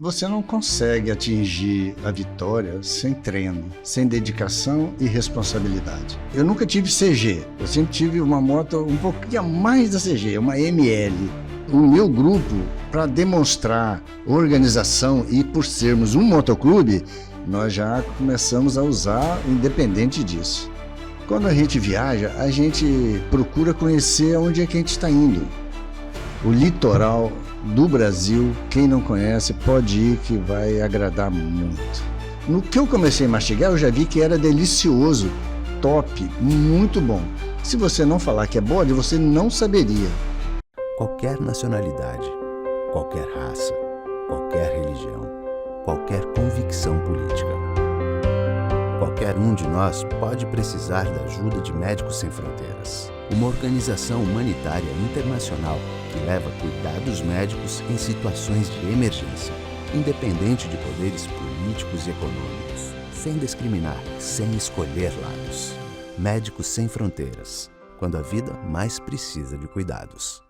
Você não consegue atingir a vitória sem treino, sem dedicação e responsabilidade. Eu nunca tive CG, eu sempre tive uma moto um pouquinho a mais da CG, uma ML. O meu grupo, para demonstrar organização e por sermos um motoclube, nós já começamos a usar independente disso. Quando a gente viaja, a gente procura conhecer onde é que a gente está indo. O litoral do Brasil, quem não conhece pode ir que vai agradar muito. No que eu comecei a mastigar, eu já vi que era delicioso, top, muito bom. Se você não falar que é bode, você não saberia. Qualquer nacionalidade, qualquer raça, qualquer religião, qualquer convicção política. Qualquer um de nós pode precisar da ajuda de Médicos Sem Fronteiras, uma organização humanitária internacional que leva cuidados médicos em situações de emergência, independente de poderes políticos e econômicos, sem discriminar, sem escolher lados. Médicos Sem Fronteiras, quando a vida mais precisa de cuidados.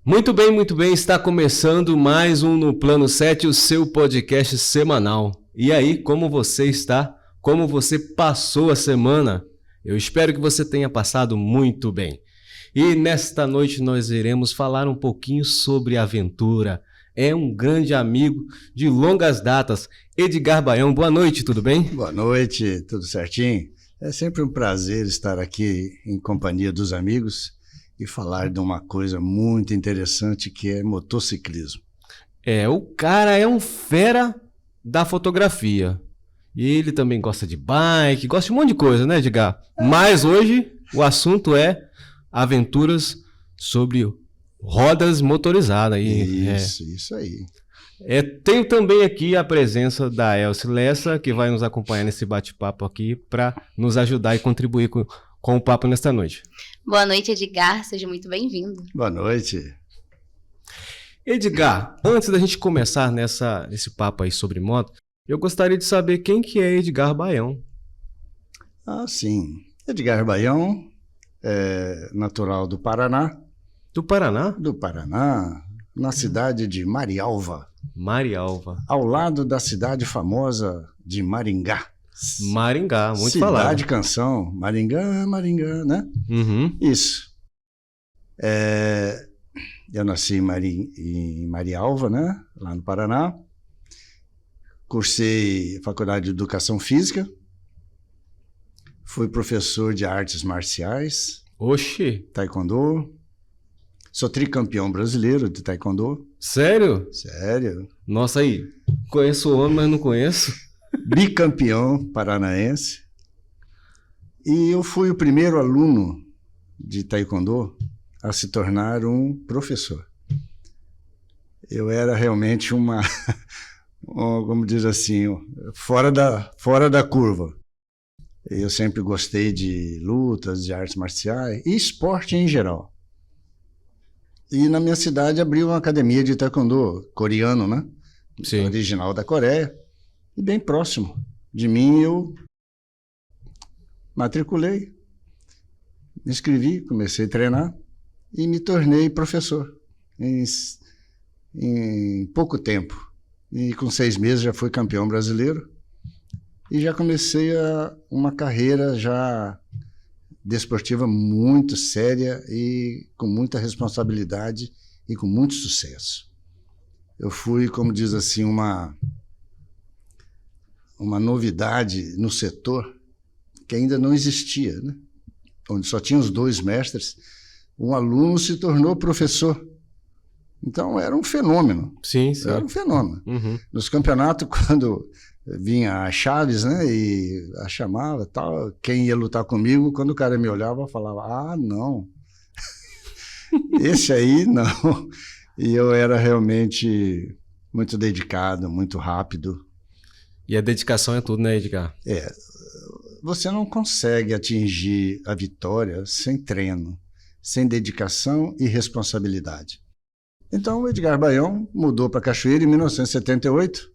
Muito bem, está começando mais um No Plano 7, o seu podcast semanal. E aí, como você está? Como você passou a semana? Eu espero que você tenha passado muito bem. E nesta noite nós iremos falar um pouquinho sobre aventura. É um grande amigo de longas datas, Edgar Baião. Boa noite, tudo bem? Boa noite, tudo certinho? É sempre um prazer estar aqui em companhia dos amigos e falar de uma coisa muito interessante que é motociclismo. O cara é um fera da fotografia. E ele também gosta de bike, gosta de um monte de coisa, né, Edgar? Mas hoje o assunto é aventuras sobre rodas motorizadas. Isso aí. Tenho também aqui a presença da Elci Lessa, que vai nos acompanhar nesse bate-papo aqui para nos ajudar e contribuir com o papo nesta noite. Boa noite, Edgar. Seja muito bem-vindo. Boa noite. Edgar, antes da gente começar nesse papo aí sobre moto, eu gostaria de saber quem que é Edgar Baião. Sim. Edgar Baião é natural do Paraná. Do Paraná? Do Paraná, na cidade de Marialva. Marialva. Ao lado da cidade famosa de Maringá. Maringá, muito Cidade falado. Cidade Canção, Maringá, né? Uhum. Isso. Eu nasci em Marialva, né? Lá no Paraná. Cursei Faculdade de Educação Física. Fui professor de artes marciais. Oxi! Taekwondo. Sou tricampeão brasileiro de Taekwondo. Sério? Sério. Nossa, aí, conheço o homem, mas não conheço. Bicampeão paranaense. E eu fui o primeiro aluno de Taekwondo a se tornar um professor. Eu era realmente como diz assim, fora da curva. Eu sempre gostei de lutas, de artes marciais e esporte em geral. E na minha cidade abriu uma academia de Taekwondo coreano, né? Sim. Original da Coreia. E bem próximo de mim, eu matriculei, me inscrevi, comecei a treinar e me tornei professor em pouco tempo. E com 6 meses já fui campeão brasileiro e já comecei uma carreira já desportiva muito séria e com muita responsabilidade e com muito sucesso. Eu fui, como diz assim, uma novidade no setor que ainda não existia, né? Onde só tinha os 2 mestres, um aluno se tornou professor. Então era um fenômeno. Sim. Era um fenômeno. Uhum. Nos campeonatos, quando vinha a Chaves, né, e a chamava, tal, quem ia lutar comigo, quando o cara me olhava, eu falava, não, esse aí não. E eu era realmente muito dedicado, muito rápido. E a dedicação é tudo, né, Edgar? Você não consegue atingir a vitória sem treino, sem dedicação e responsabilidade. Então, o Edgar Baião mudou para Cachoeira em 1978.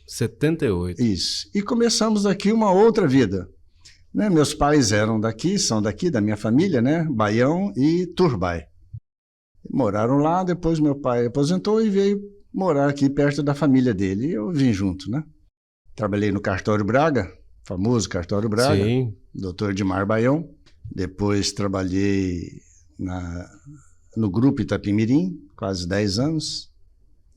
78. Isso. E começamos aqui uma outra vida. Né? Meus pais eram daqui, são daqui, da minha família, né? Baião e Turbai. Moraram lá, depois meu pai aposentou e veio morar aqui perto da família dele. E eu vim junto, né? Trabalhei no Cartório Braga, famoso Cartório Braga, Sim. Dr. Edmar Baião. Depois trabalhei no Grupo Itapemirim, quase 10 anos.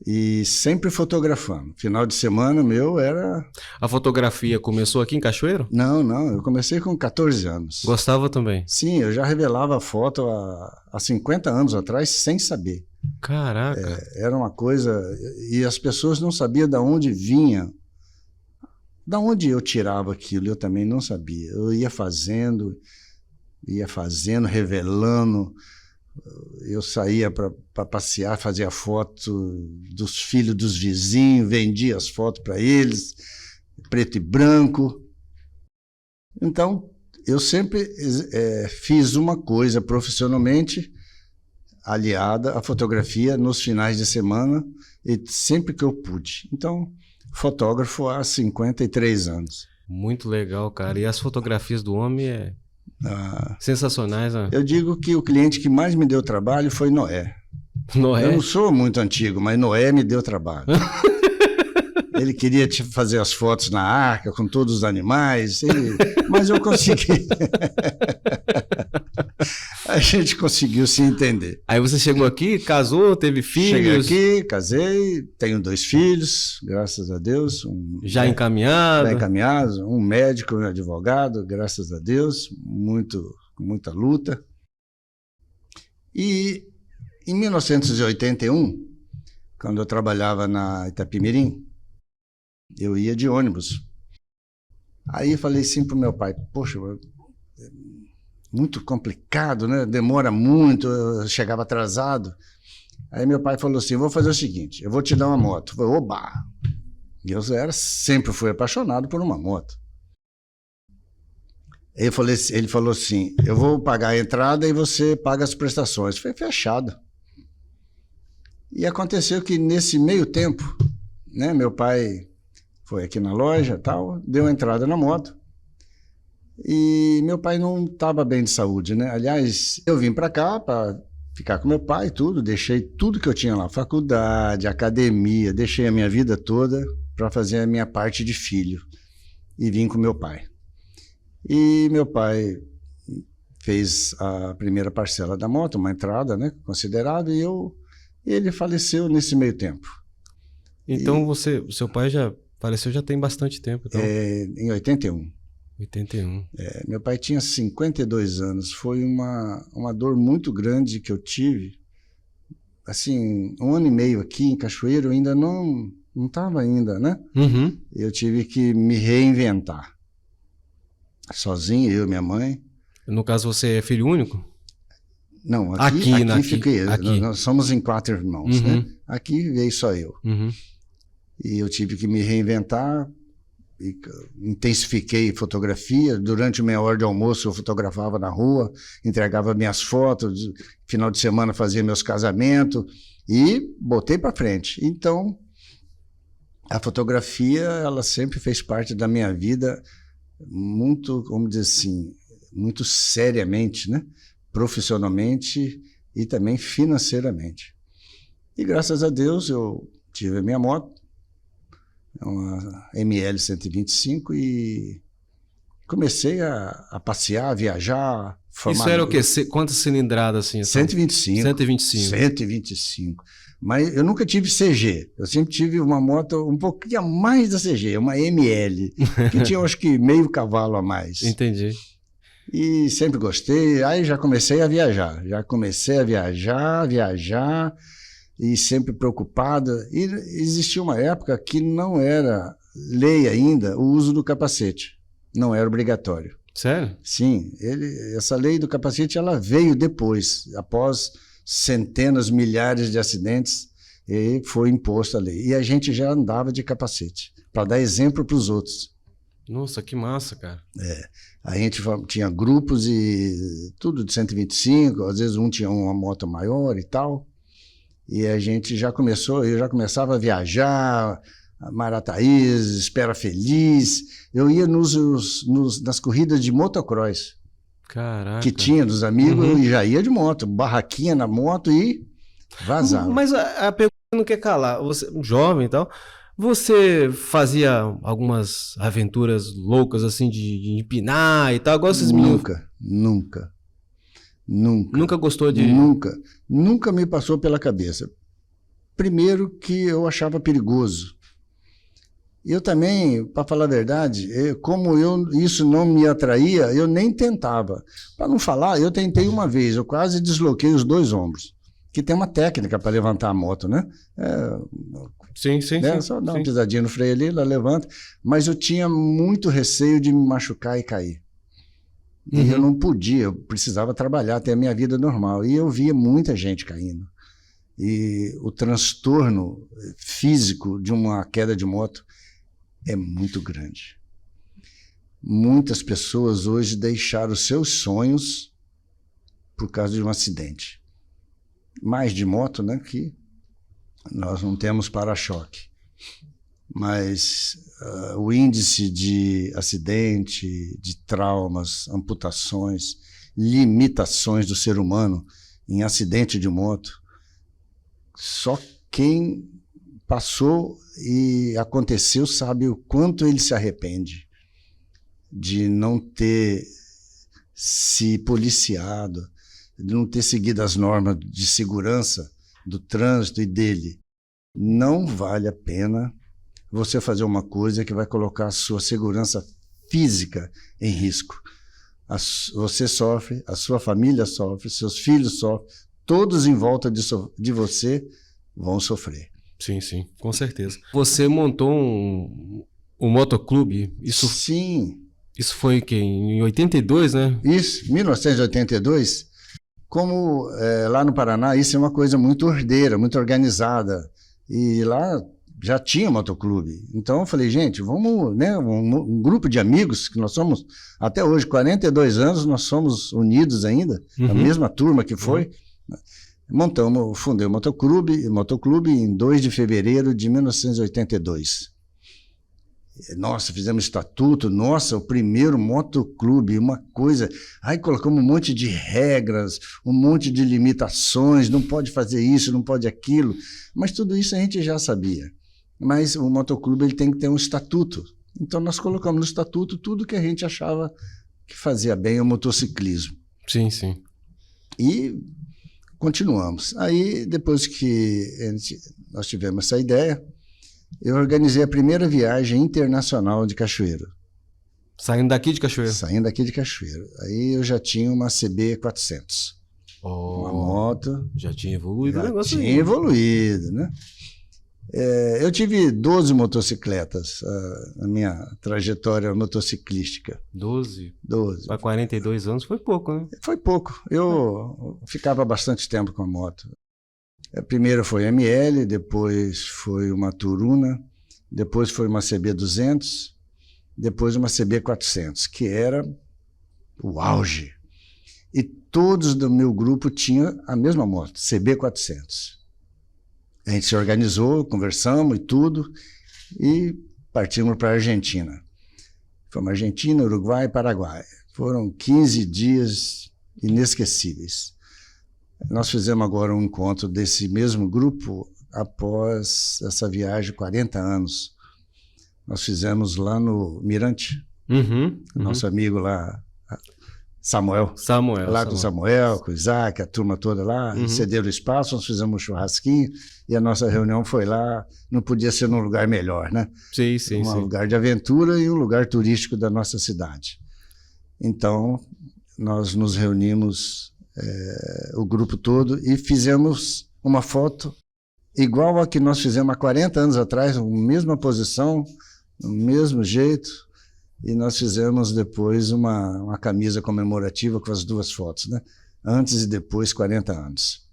E sempre fotografando. Final de semana meu era... A fotografia começou aqui em Cachoeiro? Não, eu comecei com 14 anos. Gostava também? Sim, eu já revelava foto há 50 anos atrás sem saber. Caraca. Era uma coisa... E as pessoas não sabiam de onde vinha, de onde eu tirava aquilo, eu também não sabia. Eu ia fazendo, revelando. Eu saía para passear, fazia foto dos filhos dos vizinhos, vendia as fotos para eles, preto e branco. Então, eu sempre fiz uma coisa profissionalmente aliada à fotografia nos finais de semana e sempre que eu pude. Então, fotógrafo há 53 anos. Muito legal, cara. E as fotografias do homem sensacionais, né? Eu digo que o cliente que mais me deu trabalho foi Noé. Noé? Eu não sou muito antigo, mas Noé me deu trabalho. Ele queria fazer as fotos na arca com todos os animais, mas eu consegui. A gente conseguiu se entender. Aí você chegou aqui, casou, teve filhos? Cheguei aqui, casei, tenho 2 filhos, graças a Deus. Já encaminhado? Já encaminhado, um médico, um advogado, graças a Deus, muita luta. E em 1981, quando eu trabalhava na Itapemirim, eu ia de ônibus. Aí eu falei assim para o meu pai, poxa, muito complicado, né? Demora muito, eu chegava atrasado. Aí meu pai falou assim, vou fazer o seguinte, eu vou te dar uma moto. Eu falei, oba! E eu sempre fui apaixonado por uma moto. Ele falou assim, eu vou pagar a entrada e você paga as prestações. Foi fechado. E aconteceu que nesse meio tempo, né, meu pai foi aqui na loja, tal, deu entrada na moto. E meu pai não estava bem de saúde, né? Aliás, eu vim para cá para ficar com meu pai e tudo, deixei tudo que eu tinha lá, faculdade, academia, deixei a minha vida toda para fazer a minha parte de filho e vim com meu pai. E meu pai fez a primeira parcela da moto, uma entrada, né, considerável, e ele faleceu nesse meio tempo. Então seu pai já faleceu já tem bastante tempo, então? Em 81. 81. Meu pai tinha 52 anos. Foi uma dor muito grande que eu tive. Assim, 1 ano e meio aqui em Cachoeiro, eu ainda não estava ainda, né? Uhum. Eu tive que me reinventar. Sozinho, eu e minha mãe. No caso, você é filho único? Não, aqui fiquei eu. Aqui. Nós somos em 4 irmãos, Uhum. né? Aqui veio só eu. Uhum. E eu tive que me reinventar. E intensifiquei fotografia. Durante meia hora de almoço eu fotografava na rua, entregava minhas fotos, final de semana fazia meus casamentos e botei para frente. Então, a fotografia, ela sempre fez parte da minha vida muito, vamos dizer assim, muito seriamente, né? Profissionalmente e também financeiramente. E graças a Deus eu tive a minha moto, uma ML 125, e comecei a passear, a viajar. Isso era o quê? Quantas cilindradas assim? 125. 125. 125. Mas eu nunca tive CG. Eu sempre tive uma moto um pouquinho a mais da CG, uma ML, que tinha acho que meio cavalo a mais. Entendi. E sempre gostei. Aí já comecei a viajar. Viajar. E sempre preocupada. E existia uma época que não era lei ainda o uso do capacete. Não era obrigatório. Sério? Sim. Essa lei do capacete ela veio depois, após centenas, milhares de acidentes, e foi imposta a lei. E a gente já andava de capacete, para dar exemplo para os outros. Nossa, que massa, cara. A gente tinha grupos e tudo de 125, às vezes um tinha uma moto maior e tal. E a gente eu já começava a viajar, Marataízes, Espera Feliz. Eu ia nas corridas de motocross. Caraca. Que tinha dos amigos, e já ia de moto, barraquinha na moto e vazava. Mas a pergunta não quer calar. Você, jovem e tal, você fazia algumas aventuras loucas assim de empinar e tal? Agora esses meninos... Nunca. Nunca gostou de... Nunca me passou pela cabeça. Primeiro que eu achava perigoso. Eu também, para falar a verdade, isso não me atraía, eu nem tentava. Para não falar, eu tentei uma vez, eu quase desloquei os 2 ombros. Que tem uma técnica para levantar a moto, né? Sim. Só dá uma pisadinha no freio ali, ela levanta. Mas eu tinha muito receio de me machucar e cair. E eu não podia, eu precisava trabalhar, ter a minha vida normal. E eu via muita gente caindo. E o transtorno físico de uma queda de moto é muito grande. Muitas pessoas hoje deixaram os seus sonhos por causa de um acidente. Mais de moto, né, que nós não temos para-choque. Mas o índice de acidente, de traumas, amputações, limitações do ser humano em acidente de moto, só quem passou e aconteceu sabe o quanto ele se arrepende de não ter se policiado, de não ter seguido as normas de segurança do trânsito e dele. Não vale a pena você fazer uma coisa que vai colocar a sua segurança física em risco. Você sofre, a sua família sofre, seus filhos sofrem, todos em volta de você vão sofrer. Sim, com certeza. Você montou um motoclube? Sim. Isso foi em 82, né? Isso, 1982. Como lá no Paraná, isso é uma coisa muito ordeira, muito organizada. E lá já tinha motoclube. Então eu falei, gente, vamos, né, um grupo de amigos, que nós somos, até hoje, 42 anos, nós somos unidos ainda, a mesma turma que foi. Fundei o motoclube em 2 de fevereiro de 1982. Nossa, fizemos estatuto, o primeiro motoclube, uma coisa... Aí colocamos um monte de regras, um monte de limitações, não pode fazer isso, não pode aquilo, mas tudo isso a gente já sabia. Mas o motoclube ele tem que ter um estatuto. Então nós colocamos no estatuto tudo que a gente achava que fazia bem ao motociclismo. Sim. E continuamos. Aí, depois que nós tivemos essa ideia, eu organizei a primeira viagem internacional de Cachoeiro. Saindo daqui de Cachoeiro? Saindo daqui de Cachoeiro. Aí eu já tinha uma CB400. Uma moto. Já tinha evoluído o negócio aí. Tinha evoluído, né? Eu tive 12 motocicletas na minha trajetória motociclística. 12? 12. Para 42 anos foi pouco, né? Foi pouco. Eu ficava bastante tempo com a moto. Primeiro foi ML, depois foi uma Turuna, depois foi uma CB200, depois uma CB400, que era o auge. E todos do meu grupo tinham a mesma moto, CB400. A gente se organizou, conversamos e tudo, e partimos para a Argentina. Fomos Argentina, Uruguai e Paraguai. Foram 15 dias inesquecíveis. Nós fizemos agora um encontro desse mesmo grupo após essa viagem, 40 anos. Nós fizemos lá no Mirante, nosso amigo lá, Samuel. Lá com o Samuel, com o Isaac, a turma toda lá, cederam o espaço, nós fizemos um churrasquinho e a nossa reunião foi lá, não podia ser num lugar melhor, né? Sim. Um lugar de aventura e um lugar turístico da nossa cidade. Então, nós nos reunimos, o grupo todo, e fizemos uma foto igual a que nós fizemos há 40 anos atrás, na mesma posição, no mesmo jeito, e nós fizemos depois uma camisa comemorativa com as 2 fotos, né? Antes e depois, 40 anos.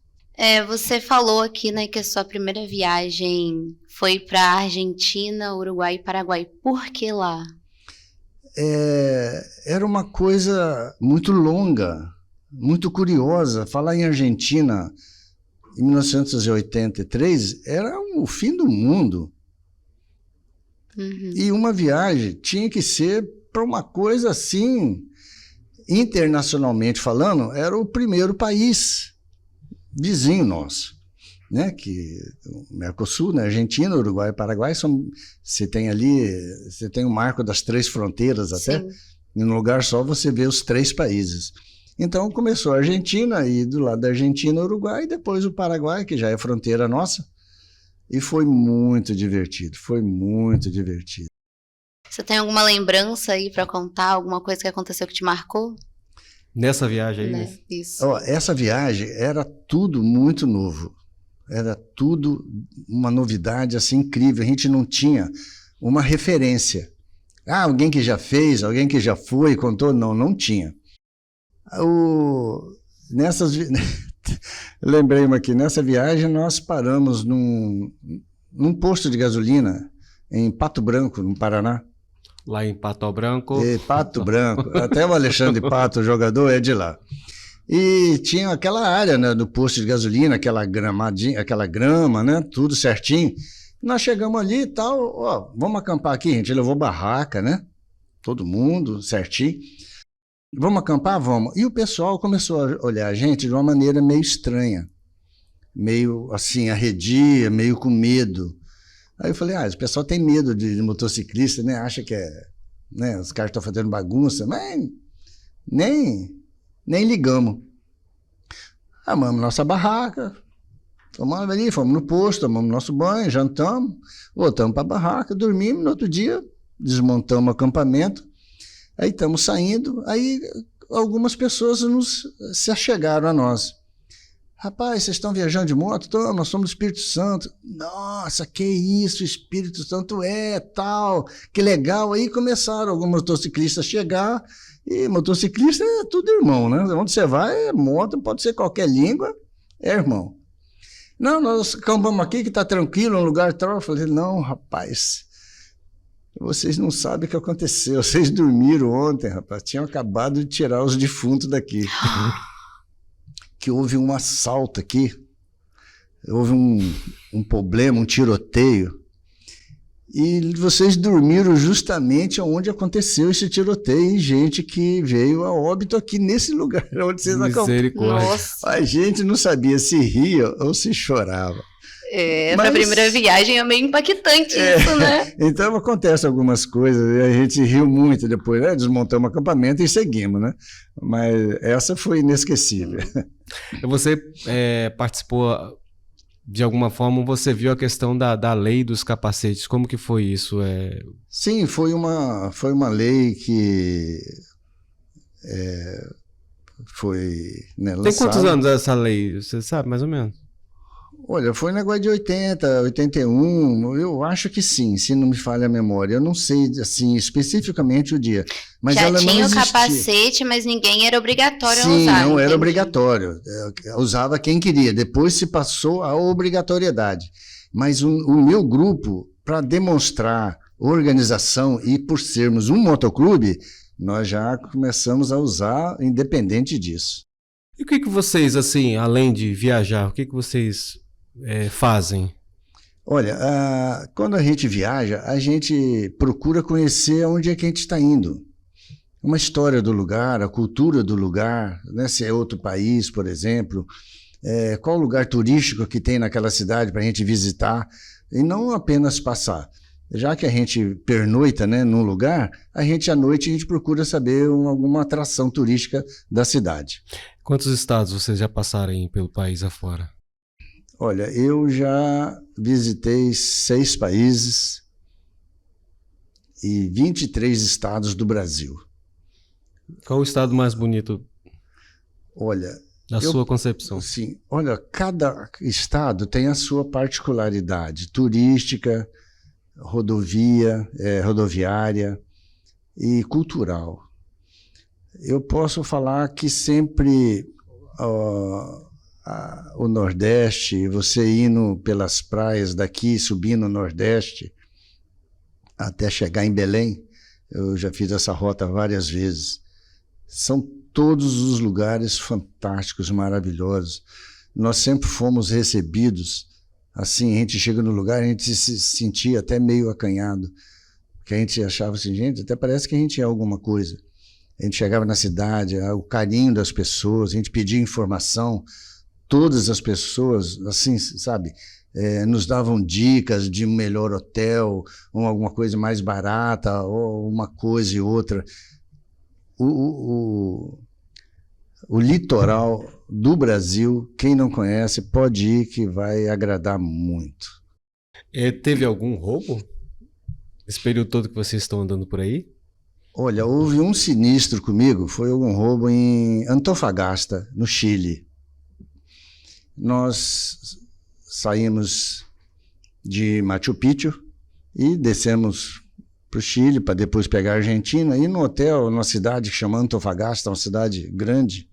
Você falou aqui, né, que a sua primeira viagem foi para Argentina, Uruguai e Paraguai. Por que lá? Era uma coisa muito longa, muito curiosa. Falar em Argentina em 1983 era o fim do mundo. E uma viagem tinha que ser para uma coisa assim, internacionalmente falando, era o primeiro país vizinho nosso, né? Que o Mercosul, né? Argentina, Uruguai e Paraguai, você tem o marco das 3 fronteiras até, em um lugar só você vê os 3 países. Então começou a Argentina, e do lado da Argentina, o Uruguai, e depois o Paraguai, que já é fronteira nossa, e foi muito divertido, foi muito divertido. Você tem alguma lembrança aí para contar, alguma coisa que aconteceu que te marcou? Nessa viagem aí? Né? Isso. Essa viagem era tudo muito novo, era tudo uma novidade assim incrível, a gente não tinha uma referência. Alguém que já fez, alguém que já foi, contou, não tinha. Lembrei aqui, nessa viagem nós paramos num posto de gasolina em Pato Branco, no Paraná. Lá em Pato Branco. Pato Branco, até o Alexandre Pato, o jogador, é de lá. E tinha aquela área, né, do posto de gasolina, aquela grama, né, tudo certinho. Nós chegamos ali e tal, vamos acampar aqui, a gente levou barraca, né, todo mundo certinho. Vamos acampar? Vamos. E o pessoal começou a olhar a gente de uma maneira meio estranha, meio assim, arredia, meio com medo. Aí eu falei, o pessoal tem medo de motociclista, né? Acha que né, os caras estão fazendo bagunça, mas nem ligamos. Armamos nossa barraca, tomamos ali, fomos no posto, tomamos nosso banho, jantamos, voltamos para a barraca, dormimos, no outro dia desmontamos o acampamento, aí estamos saindo, aí algumas pessoas se achegaram a nós. Rapaz, vocês estão viajando de moto? Então, nós somos do Espírito Santo. Nossa, que isso, Espírito Santo tal, que legal. Aí começaram alguns motociclistas a chegar, e motociclista é tudo irmão, né? Onde você vai, moto, pode ser qualquer língua, é irmão. Não, nós acampamos aqui que está tranquilo, um lugar tal. Eu falei, não, rapaz, vocês não sabem o que aconteceu. Vocês dormiram ontem, rapaz. Tinham acabado de tirar os defuntos daqui. Que houve um assalto aqui, houve um problema, um tiroteio, e vocês dormiram justamente onde aconteceu esse tiroteio, e gente que veio a óbito aqui nesse lugar onde vocês acamparam. A gente não sabia se ria ou se chorava. Para a primeira viagem é meio impactante isso, né? Então acontece algumas coisas, e a gente riu muito depois, né? Desmontamos o acampamento e seguimos, né? Mas essa foi inesquecível. Você participou, de alguma forma, você viu a questão da lei dos capacetes, como que foi isso? Sim, foi uma lei que foi, né, lançada. Tem quantos anos essa lei, você sabe mais ou menos? Olha, foi na negócio de 80, 81, eu acho que sim, se não me falha a memória. Eu não sei, assim, especificamente o dia. Mas já ela tinha não o capacete, mas ninguém era obrigatório a usar. Sim, não era entendi. obrigatório. Usava quem queria. Depois se passou a obrigatoriedade. Mas o meu grupo, para demonstrar organização e por sermos um motoclube, nós já começamos a usar independente disso. E o que vocês, assim, além de viajar, o que vocês fazem? Olha, quando a gente viaja, a gente procura conhecer onde é que a gente está indo. Uma história do lugar, a cultura do lugar, né? Se é outro país, por exemplo, qual lugar turístico que tem naquela cidade para a gente visitar, e não apenas passar. Já que a gente pernoita, né, num lugar, à noite a gente procura saber alguma atração turística da cidade. Quantos estados vocês já passaram aí pelo país afora? Olha, eu já visitei 6 países e 23 estados do Brasil. Qual o estado mais bonito? Olha, na sua concepção? Sim, olha, cada estado tem a sua particularidade turística, rodoviária e cultural. Eu posso falar que sempre o Nordeste, você indo pelas praias daqui, subindo o Nordeste, até chegar em Belém, eu já fiz essa rota várias vezes. São todos os lugares fantásticos, maravilhosos. Nós sempre fomos recebidos, assim, a gente chega no lugar, a gente se sentia até meio acanhado, que a gente achava assim, gente, até parece que a gente é alguma coisa. A gente chegava na cidade, o carinho das pessoas, a gente pedia informação, todas as pessoas, assim, sabe, nos davam dicas de um melhor hotel, ou alguma coisa mais barata, ou uma coisa e outra. O litoral do Brasil, quem não conhece, pode ir que vai agradar muito. Teve algum roubo? Esse período todo que vocês estão andando por aí? Olha, houve um sinistro comigo, foi um roubo em Antofagasta, no Chile. Nós saímos de Machu Picchu e descemos para o Chile, para depois pegar a Argentina, e no hotel, numa cidade que chama Antofagasta, uma cidade grande,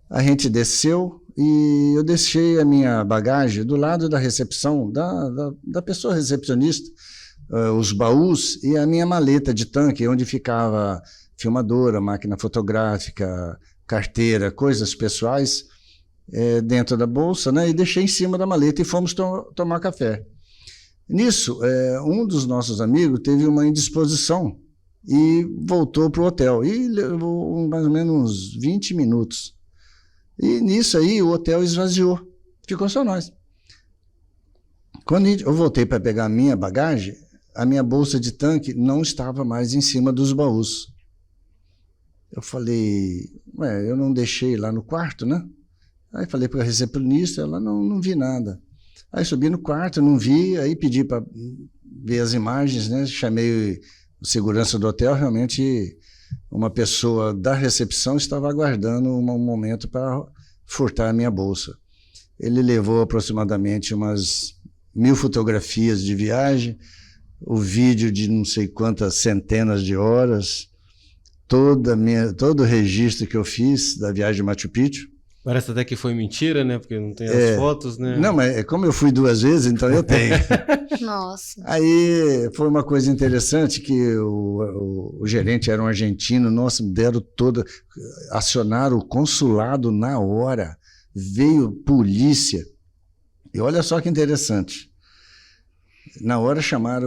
a gente desceu e eu deixei a minha bagagem do lado da recepção, da pessoa recepcionista, os baús e a minha maleta de tanque, onde ficava filmadora, máquina fotográfica, carteira, coisas pessoais, dentro da bolsa, né? E deixei em cima da maleta e fomos tomar café. Nisso, um dos nossos amigos teve uma indisposição e voltou para o hotel. E levou mais ou menos uns 20 minutos. E nisso aí o hotel esvaziou. Ficou só nós. Quando eu voltei para pegar a minha bagagem, a minha bolsa de tanque não estava mais em cima dos baús. Eu falei, eu não deixei lá no quarto, né? Aí falei para a recepcionista, ela não vi nada. Aí subi no quarto, não vi, aí pedi para ver as imagens, né? Chamei o segurança do hotel, realmente uma pessoa da recepção estava aguardando um momento para furtar a minha bolsa. Ele levou aproximadamente umas 1000 fotografias de viagem, o vídeo de não sei quantas centenas de horas, todo o registro que eu fiz da viagem de Machu Picchu. Parece até que foi mentira, né? Porque não tem as fotos, né? Não, mas como eu fui 2 vezes, então eu tenho. Nossa. Aí foi uma coisa interessante que o gerente era um argentino, nossa, acionaram o consulado na hora, veio polícia. E olha só que interessante. Na hora chama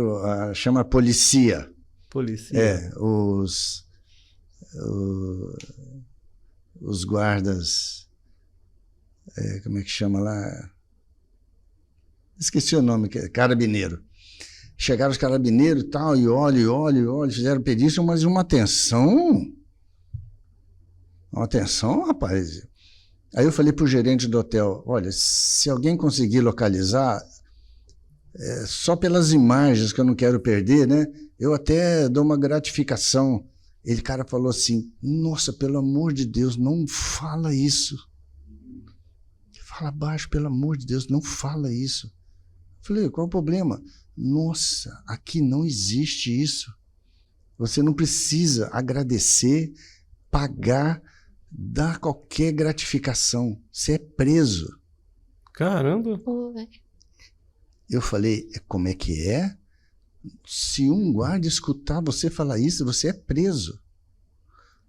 a polícia. Polícia. Os guardas, como é que chama lá? Esqueci o nome, carabineiro. Chegaram os carabineiros e tal, e olha, fizeram perícia, mas uma atenção, rapaz. Aí eu falei para o gerente do hotel, olha, se alguém conseguir localizar, só pelas imagens que eu não quero perder, né? Eu até dou uma gratificação. Ele, cara, falou assim, nossa, pelo amor de Deus, não fala isso. Fala baixo, pelo amor de Deus, não fala isso. Falei, qual o problema? Nossa, aqui não existe isso. Você não precisa agradecer, pagar, dar qualquer gratificação. Você é preso. Caramba! Eu falei, como é que é? Se um guarda escutar você falar isso, você é preso.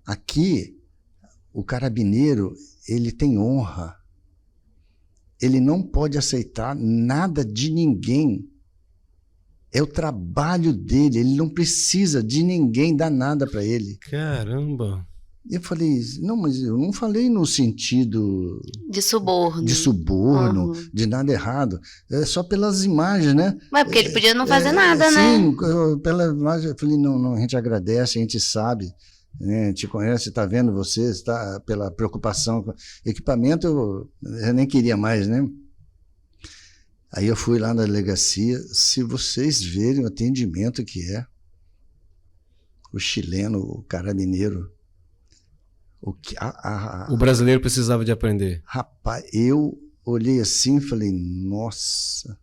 Aqui, o carabineiro, ele tem honra. Ele não pode aceitar nada de ninguém. É o trabalho dele, ele não precisa de ninguém dar nada para ele. Caramba! Eu falei, não, mas eu não falei no sentido... De suborno. De suborno, de nada errado. É só pelas imagens, né? Mas porque ele podia não fazer nada, né? Sim, pela imagem, eu falei, não, a gente agradece, a gente sabe, né? A gente conhece, está vendo você, está pela preocupação com equipamento, eu nem queria mais, né? Aí eu fui lá na delegacia, se vocês verem o atendimento que é, o chileno, o carabineiro, o brasileiro precisava de aprender. Rapaz, eu olhei assim e falei, nossa,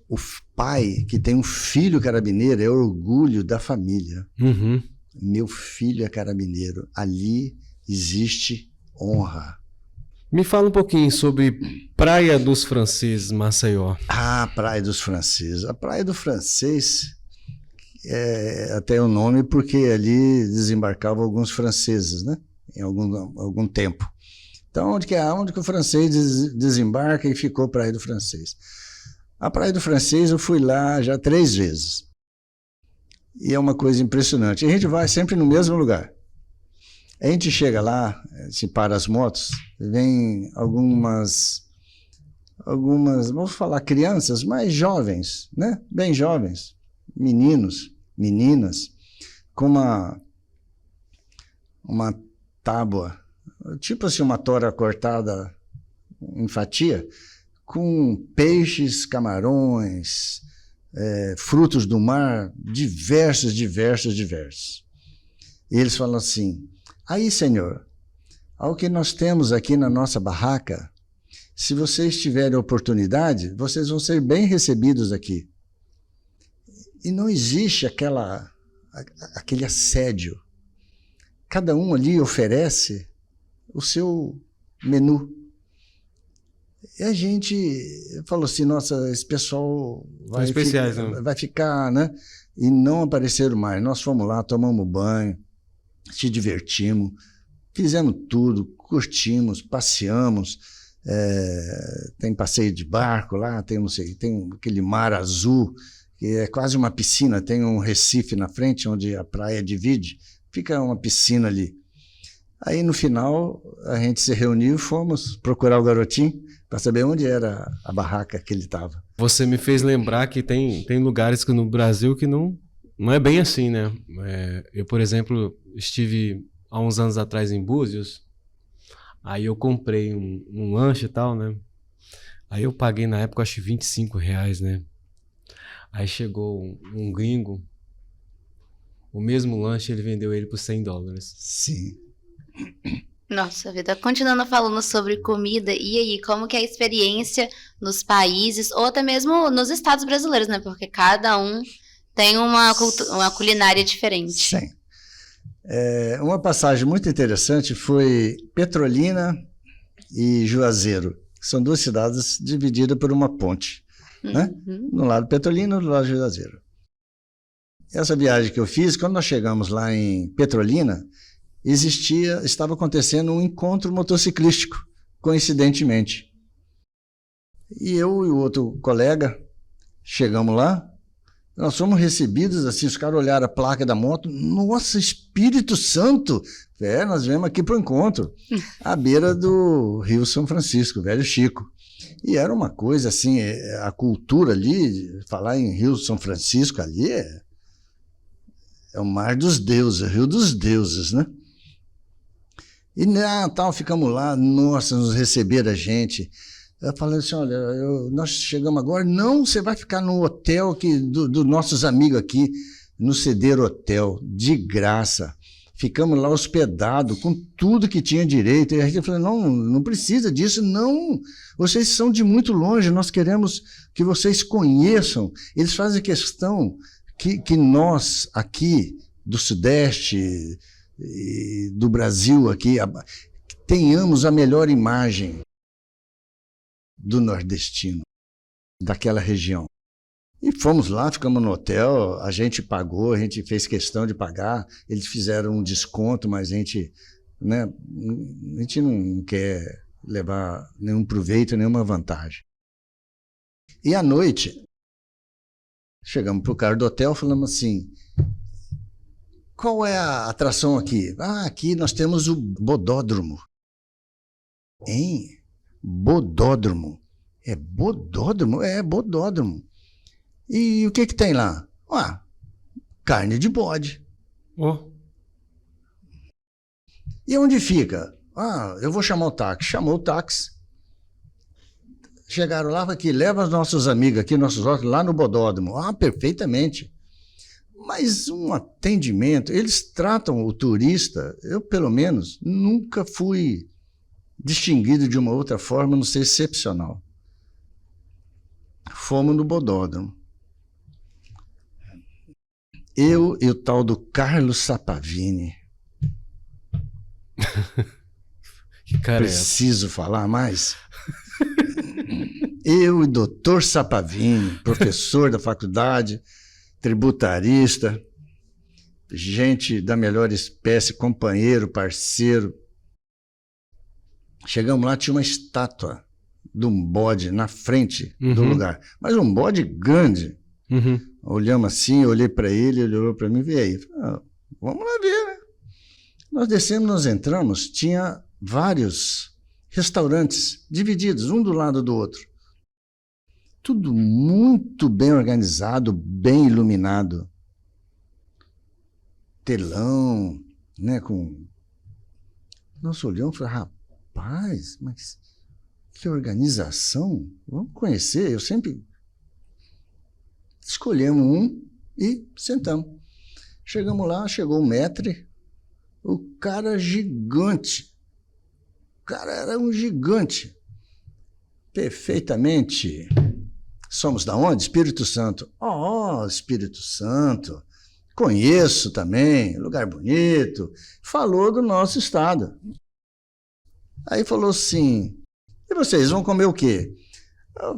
o pai que tem um filho carabineiro é orgulho da família. Uhum. Meu filho é carabineiro, ali existe honra. Me fala um pouquinho sobre Praia dos Franceses, Maceió. Praia dos Franceses. A Praia do Francês é até o nome porque ali desembarcavam alguns franceses, né? Em algum tempo. Então, onde que o francês desembarca e ficou Praia do Francês. A Praia do Francês eu fui lá já 3 vezes. E é uma coisa impressionante. A gente vai sempre no mesmo lugar. A gente chega lá, se para as motos, vem algumas, vamos falar crianças, mais jovens, né? Bem jovens, meninos, meninas, com uma tábua, tipo assim, uma tora cortada em fatia, com peixes, camarões, frutos do mar, diversos. E eles falam assim: aí, senhor, ao que nós temos aqui na nossa barraca, se vocês tiverem oportunidade, vocês vão ser bem recebidos aqui. E não existe aquele assédio. Cada um ali oferece o seu menu. E a gente falou assim: nossa, esse pessoal vai ficar, né? E não apareceram mais. Nós fomos lá, tomamos banho, se divertimos, fizemos tudo, curtimos, passeamos. Tem passeio de barco lá, tem aquele mar azul, que é quase uma piscina, tem um recife na frente, onde a praia divide, fica uma piscina ali. Aí, no final, a gente se reuniu e fomos procurar o garotinho para saber onde era a barraca que ele estava. Você me fez lembrar que tem lugares que no Brasil que não é bem assim, né? Eu, por exemplo, estive há uns anos atrás em Búzios, aí eu comprei um lanche e tal, né? Aí eu paguei na época, acho, R$25, né? Aí chegou um gringo, o mesmo lanche, ele vendeu ele por $100. Sim. Nossa vida, continuando falando sobre comida, e aí, como que é a experiência nos países, ou até mesmo nos estados brasileiros, né? Porque cada um tem uma culinária diferente. Sim. Uma passagem muito interessante foi Petrolina e Juazeiro, que são duas cidades divididas por uma ponte, né? No lado Petrolina e no lado Juazeiro. Essa viagem que eu fiz, quando nós chegamos lá em Petrolina, estava acontecendo um encontro motociclístico, coincidentemente. E eu e o outro colega chegamos lá, nós fomos recebidos assim, os caras olharam a placa da moto: nossa, Espírito Santo! Nós viemos aqui para o encontro, à beira do Rio São Francisco, Velho Chico. E era uma coisa assim, a cultura ali, falar em Rio São Francisco ali é o mar dos deuses, Rio dos deuses, né? E tal, ficamos lá, nossa, nos receberam a gente. Eu falei assim: olha, nós chegamos agora, não, você vai ficar no hotel dos nossos amigos aqui, no Ceder Hotel, de graça. Ficamos lá hospedados, com tudo que tinha direito. E a gente falou: não precisa disso, não. Vocês são de muito longe, nós queremos que vocês conheçam. Eles fazem questão que nós aqui, do Sudeste e do Brasil aqui, tenhamos a melhor imagem do nordestino, daquela região. E fomos lá, ficamos no hotel, a gente pagou, a gente fez questão de pagar, eles fizeram um desconto, mas a gente não quer levar nenhum proveito, nenhuma vantagem. E à noite, chegamos para o cara do hotel, falamos assim: qual é a atração aqui? Aqui nós temos o Bodódromo. Hein? Bodódromo. É Bodódromo? É Bodódromo. E o que tem lá? Carne de bode. Oh. E onde fica? Eu vou chamar o táxi. Chamou o táxi. Chegaram lá, aqui, leva os nossos amigos aqui, nossos hóspedes, lá no Bodódromo. Perfeitamente. Mas um atendimento, eles tratam o turista, eu pelo menos nunca fui distinguido de uma outra forma, não ser excepcional. Fomos no Bodódromo. Eu e o tal do Carlos Sapavini. Que cara Preciso falar mais? Eu e o doutor Sapavini, professor da faculdade, tributarista, gente da melhor espécie, companheiro, parceiro. Chegamos lá, tinha uma estátua de um bode na frente do lugar, mas um bode grande, Uhum. Olhamos assim, eu olhei para ele, ele olhou para mim, e aí, vamos lá ver, né? Nós descemos, nós entramos, tinha vários restaurantes divididos, um do lado do outro. Tudo muito bem organizado, bem iluminado. Telão, né, com... Nós olhamos e falamos, rapaz, mas que organização, vamos conhecer, eu sempre... Escolhemos um e sentamos. Chegamos lá, chegou o maître, o cara gigante. O cara era um gigante. Perfeitamente. Somos da onde? Espírito Santo. Oh, Espírito Santo. Conheço também, lugar bonito. Falou do nosso estado. Aí falou assim, e vocês vão comer o quê?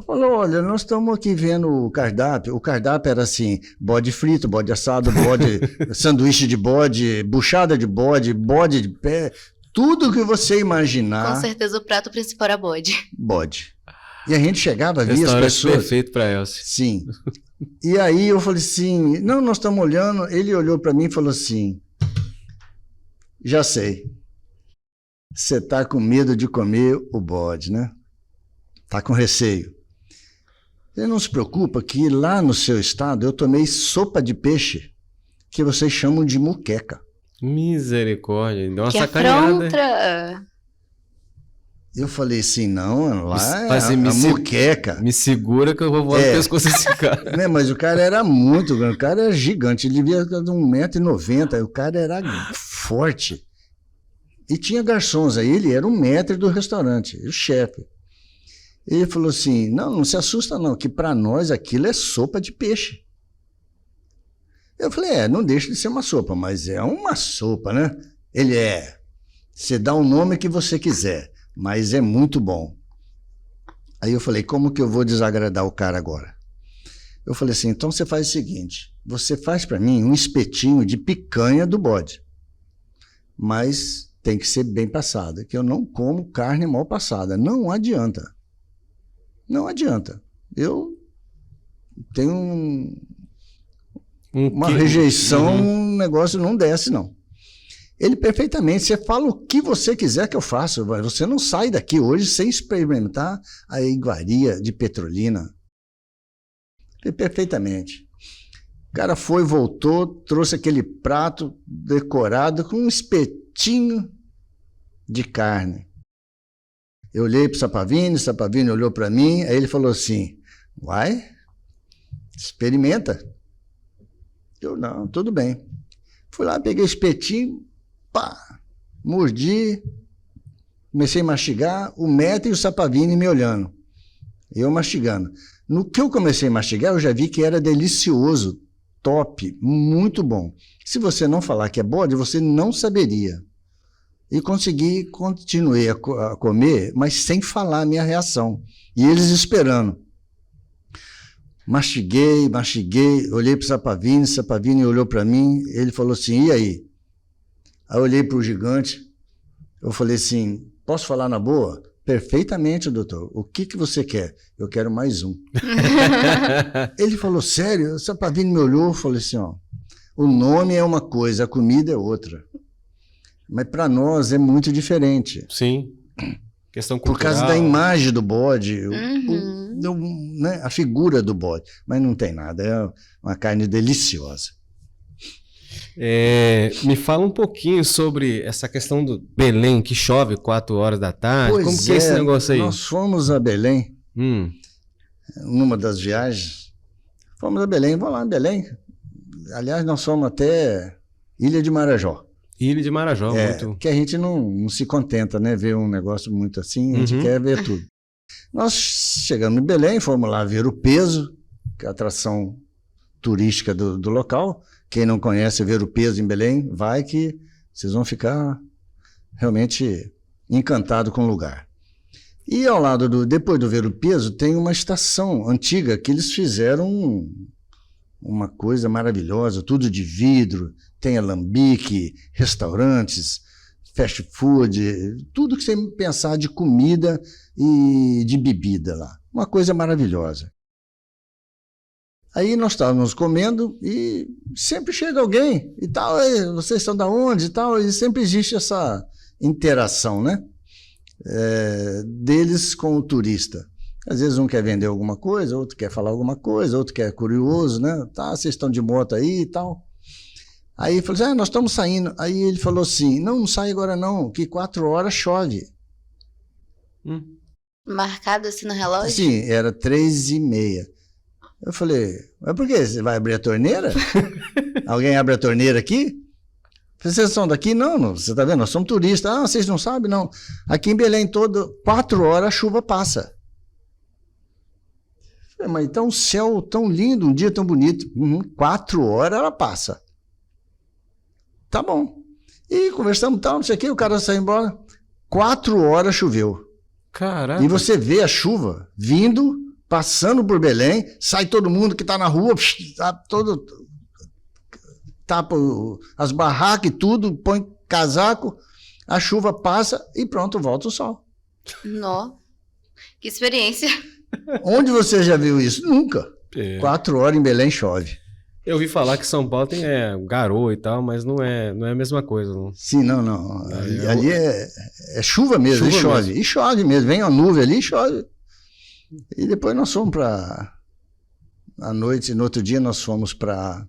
Falou, olha, nós estamos aqui vendo o cardápio. O cardápio era assim, bode frito, bode assado, bode, sanduíche de bode, buchada de bode, bode de pé, tudo que você imaginar. Com certeza o prato principal era bode. Bode. E a gente chegava, via as Restaurante pessoas. perfeito para Elcio. Sim. E aí eu falei assim, não, nós estamos olhando. Ele olhou para mim e falou assim, já sei, você está com medo de comer o bode, né? Está com receio. Você não se preocupa que lá no seu estado eu tomei sopa de peixe que vocês chamam de muqueca. Misericórdia, deu uma Que sacaneada. afronta! Eu falei assim, não, lá é Mas a me muqueca. Me segura que eu vou voar no pescoço desse cara. Né, mas o cara era muito grande, o cara era gigante, ele devia ter 1,90 m, o cara era forte. E tinha garçons aí, ele era o maître do restaurante, o chefe. Ele falou assim, não se assusta não, que para nós aquilo é sopa de peixe. Eu falei, não deixa de ser uma sopa, mas é uma sopa, né? Ele você dá o nome que você quiser, mas é muito bom. Aí eu falei, como que eu vou desagradar o cara agora? Eu falei assim, então você faz o seguinte, você faz para mim um espetinho de picanha do bode, mas tem que ser bem passada, que eu não como carne mal passada, não adianta. Não adianta. Eu tenho uma rejeição, um negócio não desce, não. Ele perfeitamente, você fala o que você quiser que eu faça, você não sai daqui hoje sem experimentar a iguaria de Petrolina. Perfeitamente. O cara foi, voltou, trouxe aquele prato decorado com um espetinho de carne. Eu olhei para o Sapavini olhou para mim, aí ele falou assim, vai, experimenta. Eu, não, tudo bem. Fui lá, peguei o espetinho, pá, mordi, comecei a mastigar, o maître e o Sapavini me olhando, eu mastigando. No que eu comecei a mastigar, eu já vi que era delicioso, top, muito bom. Se você não falar que é bode, você não saberia. E continuei a comer, mas sem falar a minha reação. E eles esperando. Mastiguei, olhei para o Sapavini olhou para mim, ele falou assim, e aí? Aí eu olhei para o gigante, eu falei assim, posso falar na boa? Perfeitamente, doutor. O que você quer? Eu quero mais um. Ele falou, sério? O Sapavini me olhou e falou assim, ó, o nome é uma coisa, a comida é outra. Mas para nós é muito diferente. Sim. Questão cultural. Por causa da imagem do bode, né, a figura do bode. Mas não tem nada, é uma carne deliciosa. Me fala um pouquinho sobre essa questão do Belém, que chove 4 horas da tarde. Pois como que é esse negócio aí? Nós fomos a Belém, numa das viagens. Fomos a Belém, vamos lá em Belém. Aliás, nós fomos até Ilha de Marajó. Ilha de Marajó, muito. Que a gente não se contenta, né? Ver um negócio muito assim, a gente quer ver tudo. Nós chegamos em Belém, fomos lá ver o Peso, que é a atração turística do local. Quem não conhece ver o Peso em Belém, vai que vocês vão ficar realmente encantados com o lugar. E ao lado depois do ver o Peso, tem uma estação antiga que eles fizeram uma coisa maravilhosa, tudo de vidro, tem alambique, restaurantes, fast food, tudo que você pensar de comida e de bebida lá. Uma coisa maravilhosa. Aí nós estávamos comendo e sempre chega alguém e tal, "Ei, vocês são da onde e tal", e sempre existe essa interação, né? Deles com o turista. Às vezes um quer vender alguma coisa, outro quer falar alguma coisa, outro quer curioso, né? Tá, vocês estão de moto aí e tal. Aí ele falou assim, nós estamos saindo. Aí ele falou assim, não sai agora não, que 4 horas chove. Marcado assim no relógio? Sim, era 3h30. Eu falei, mas por quê? Você vai abrir a torneira? Alguém abre a torneira aqui? Vocês são daqui? Não, você está vendo? Nós somos turistas. Ah, vocês não sabem? Não. Aqui em Belém, 4 horas a chuva passa. Eu falei, mas então o céu tão lindo, um dia tão bonito. 4 horas ela passa. Tá bom. E conversamos tal, não sei o que, o cara saiu embora. 4 horas choveu. Caraca. E você vê a chuva vindo, passando por Belém, sai todo mundo que está na rua, tapa as barracas e tudo, põe casaco, a chuva passa e pronto, volta o sol. Nó. Que experiência. Onde você já viu isso? Nunca. 4 horas em Belém chove. Eu ouvi falar que São Paulo tem garoa e tal, mas não é a mesma coisa. Não. Sim, não. Ali é chuva mesmo, chuva e chove. Mesmo. E chove mesmo, vem a nuvem ali e chove. E depois nós fomos à noite, no outro dia nós fomos para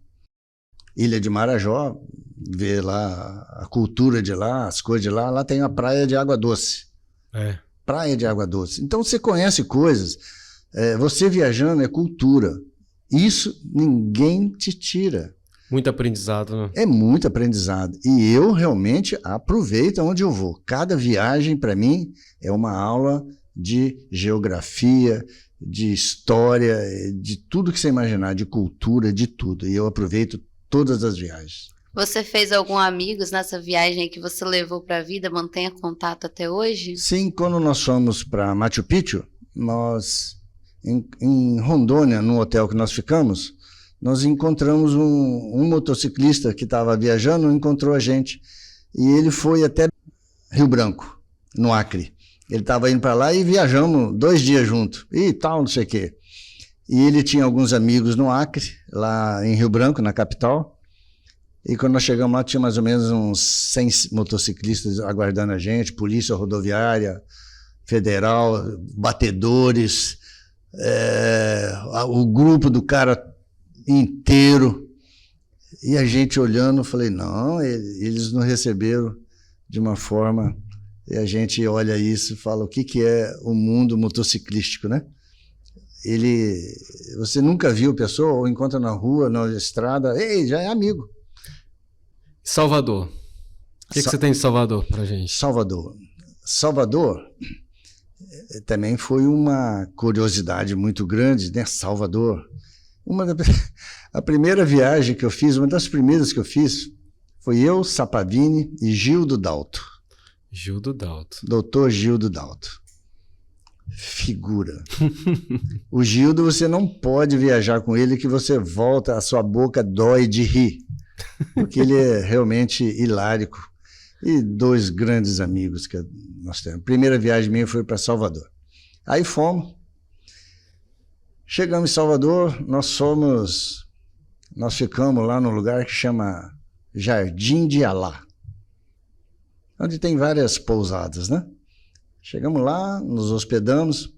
Ilha de Marajó, ver lá a cultura de lá, as coisas de lá. Lá tem a praia de água doce. Praia de água doce. Então você conhece coisas, você viajando é cultura. Isso ninguém te tira. Muito aprendizado, né? É muito aprendizado. E eu realmente aproveito onde eu vou. Cada viagem, para mim, é uma aula de geografia, de história, de tudo que você imaginar, de cultura, de tudo. E eu aproveito todas as viagens. Você fez alguns amigos nessa viagem que você levou para a vida? Mantenha contato até hoje? Sim, quando nós fomos para Machu Picchu, em Rondônia, no hotel que nós ficamos, nós encontramos um motociclista que estava viajando, encontrou a gente. E ele foi até Rio Branco, no Acre. Ele estava indo para lá e viajamos 2 dias juntos. E tal, não sei o quê. E ele tinha alguns amigos no Acre, lá em Rio Branco, na capital. E quando nós chegamos lá, tinha mais ou menos uns 100 motociclistas aguardando a gente, polícia rodoviária, federal, batedores, o grupo do cara inteiro. E a gente olhando, eu falei, não, eles nos receberam de uma forma... E a gente olha isso e fala, o que é o mundo motociclístico, né? Você nunca viu a pessoa, ou encontra na rua, na estrada, ei, já é amigo. Salvador. O que você tem de Salvador pra gente? Salvador também foi uma curiosidade muito grande, né? Salvador. A primeira viagem que eu fiz, uma das primeiras que eu fiz, foi eu, Sapavini e Gildo Dalto. Gildo Dalto. Doutor Gildo Dalto. Figura. O Gildo, você não pode viajar com ele que você volta, a sua boca dói de rir. Porque ele é realmente hilárico. E 2 grandes amigos que nós temos. A primeira viagem minha foi para Salvador. Aí fomos. Chegamos em Salvador, nós ficamos lá num lugar que chama Jardim de Alá, onde tem várias pousadas, né? Chegamos lá, nos hospedamos.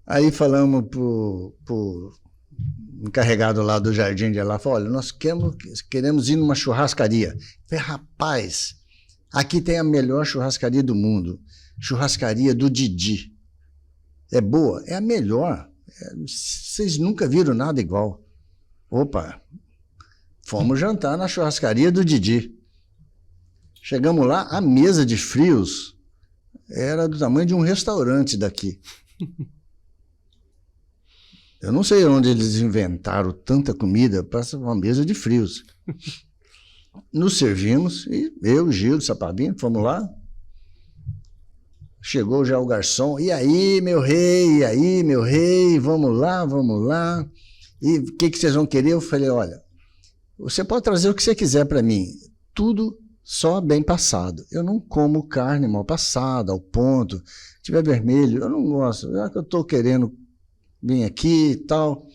Aí falamos pro encarregado lá do Jardim de Alá, falou, olha, nós queremos ir numa churrascaria. Eu falei, rapaz, aqui tem a melhor churrascaria do mundo, churrascaria do Didi. É boa? É a melhor. Vocês nunca viram nada igual. Opa, fomos jantar na churrascaria do Didi. Chegamos lá, a mesa de frios era do tamanho de um restaurante daqui. Eu não sei onde eles inventaram tanta comida para uma mesa de frios. Nos servimos, e eu, Gil, Sapabinho, fomos lá. Chegou já o garçom, e aí, meu rei, vamos lá. E o que vocês vão querer? Eu falei, olha, você pode trazer o que você quiser para mim, tudo só bem passado. Eu não como carne mal passada, ao ponto. Se tiver vermelho, eu não gosto. Já que eu estou querendo vim aqui e tal,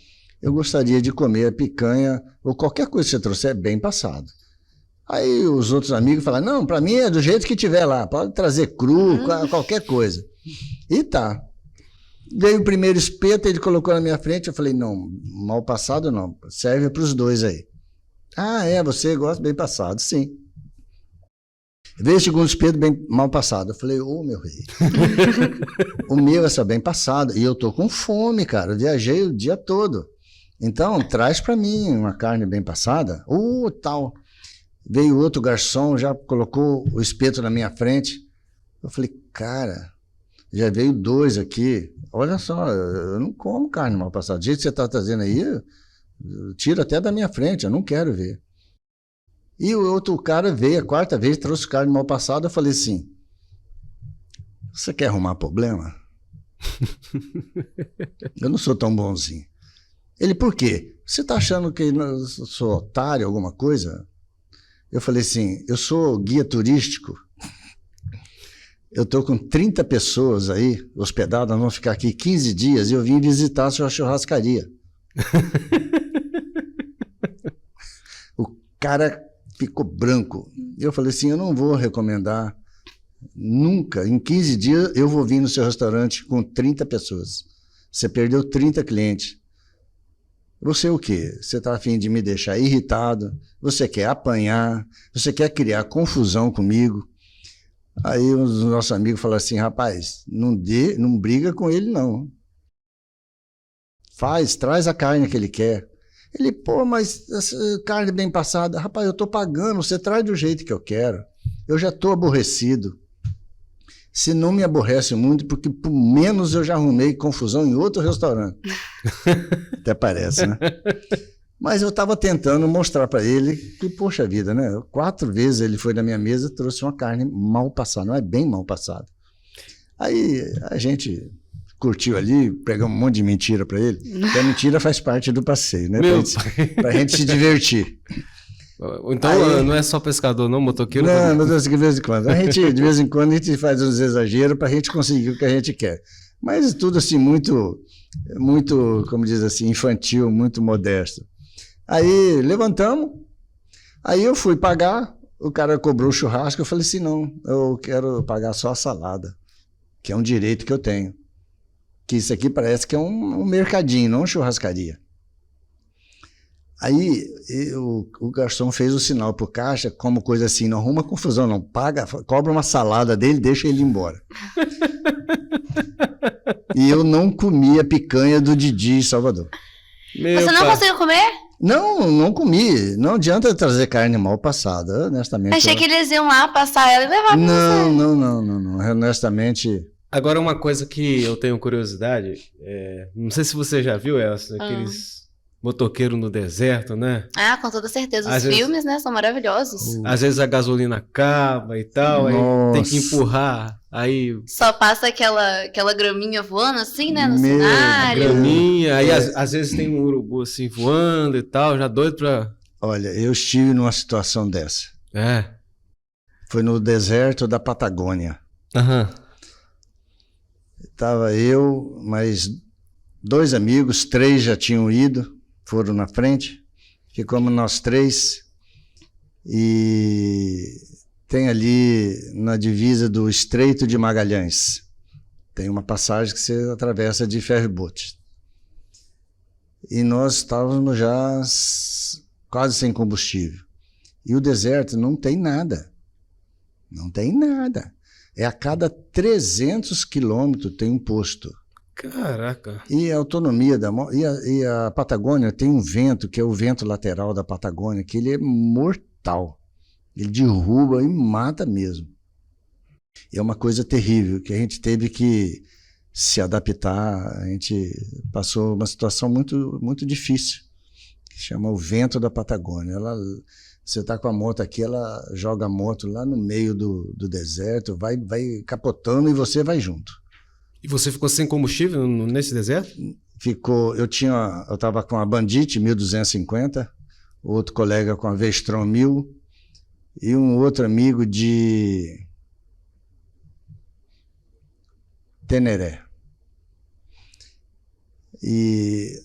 eu gostaria de comer a picanha, ou qualquer coisa que você trouxer bem passado. Aí os outros amigos falaram, não, para mim é do jeito que tiver lá, pode trazer cru, qualquer coisa. E tá. Veio o primeiro espeto, ele colocou na minha frente, eu falei, não, mal passado não, serve para os dois aí. Ah, você gosta bem passado, sim. Veio o segundo espeto bem mal passado, eu falei, meu rei, o meu é só bem passado, e eu tô com fome, cara, eu viajei o dia todo, então traz para mim uma carne bem passada, tal. Veio outro garçom, já colocou o espeto na minha frente, eu falei, cara, já veio 2 aqui, olha só, eu não como carne mal passada, do jeito que você está trazendo aí, eu tiro até da minha frente, eu não quero ver. E o outro cara veio, a 4ª vez, trouxe carne mal passada, eu falei assim, você quer arrumar problema? Eu não sou tão bonzinho. Ele, por quê? Você está achando que eu sou otário, alguma coisa? Eu falei assim, eu sou guia turístico, eu estou com 30 pessoas aí hospedadas, vão ficar aqui 15 dias e eu vim visitar a sua churrascaria. O cara ficou branco. Eu falei assim, eu não vou recomendar nunca, em 15 dias eu vou vir no seu restaurante com 30 pessoas. Você perdeu 30 clientes. Você o quê? Você está a fim de me deixar irritado? Você quer apanhar? Você quer criar confusão comigo? Aí os nossos amigos falaram assim, rapaz, não briga com ele não. Traz a carne que ele quer. Ele, pô, mas essa carne bem passada, rapaz, eu estou pagando, você traz do jeito que eu quero. Eu já estou aborrecido. Se não me aborrece muito, porque por menos eu já arrumei confusão em outro restaurante. Até parece, né? Mas eu estava tentando mostrar para ele que, poxa vida, né? 4 vezes ele foi na minha mesa e trouxe uma carne mal passada, não é bem mal passada. Aí a gente curtiu ali, pegamos um monte de mentira para ele, porque a mentira faz parte do passeio, né? Para a gente se divertir. Então aí, não é só pescador, não, motoqueiro? Não, de vez em quando. De vez em quando a gente faz uns exageros para a gente conseguir o que a gente quer. Mas tudo assim, muito, como diz assim, infantil, muito modesto. Aí levantamos, aí eu fui pagar, o cara cobrou o churrasco, eu falei assim, não, eu quero pagar só a salada, que é um direito que eu tenho. Que isso aqui parece que é um mercadinho, não uma churrascaria. Aí o garçom fez o sinal pro caixa, como coisa assim, não arruma confusão, não paga, cobra uma salada dele, deixa ele ir embora. E eu não comi a picanha do Didi em Salvador. Você não conseguiu comer? Não comi. Não adianta trazer carne mal passada, honestamente. Achei que eles iam lá passar ela e levar pra você. Não. Honestamente. Agora, uma coisa que eu tenho curiosidade, não sei se você já viu, Elsa, aqueles motoqueiros no deserto, né? Ah, com toda certeza. Às Os filmes, né, são maravilhosos. Às vezes a gasolina acaba e tal, aí tem que empurrar, aí... Só passa aquela graminha voando assim, né, no cenário. Graminha, aí às vezes tem um urubu assim voando e tal, já doido pra... Olha, eu estive numa situação dessa. Foi no deserto da Patagônia. Estava eu, mais 2 amigos, 3 já tinham ido, foram na frente, ficamos nós 3, e tem ali na divisa do Estreito de Magalhães, tem uma passagem que você atravessa de ferry-boat. E nós estávamos já quase sem combustível. E o deserto não tem nada. Não tem nada. É a cada 300 quilômetros tem um posto. Caraca. E a autonomia e a Patagônia tem um vento, que é o vento lateral da Patagônia, que ele é mortal. Ele derruba e mata mesmo. E é uma coisa terrível, que a gente teve que se adaptar. A gente passou uma situação muito, muito difícil, que chama o vento da Patagônia. Você está com a moto aqui, ela joga a moto lá no meio do deserto, vai capotando e você vai junto. E você ficou sem combustível nesse deserto? Eu estava com a Bandit 1250, outro colega com a Vestron 1000 e um outro amigo de Teneré. E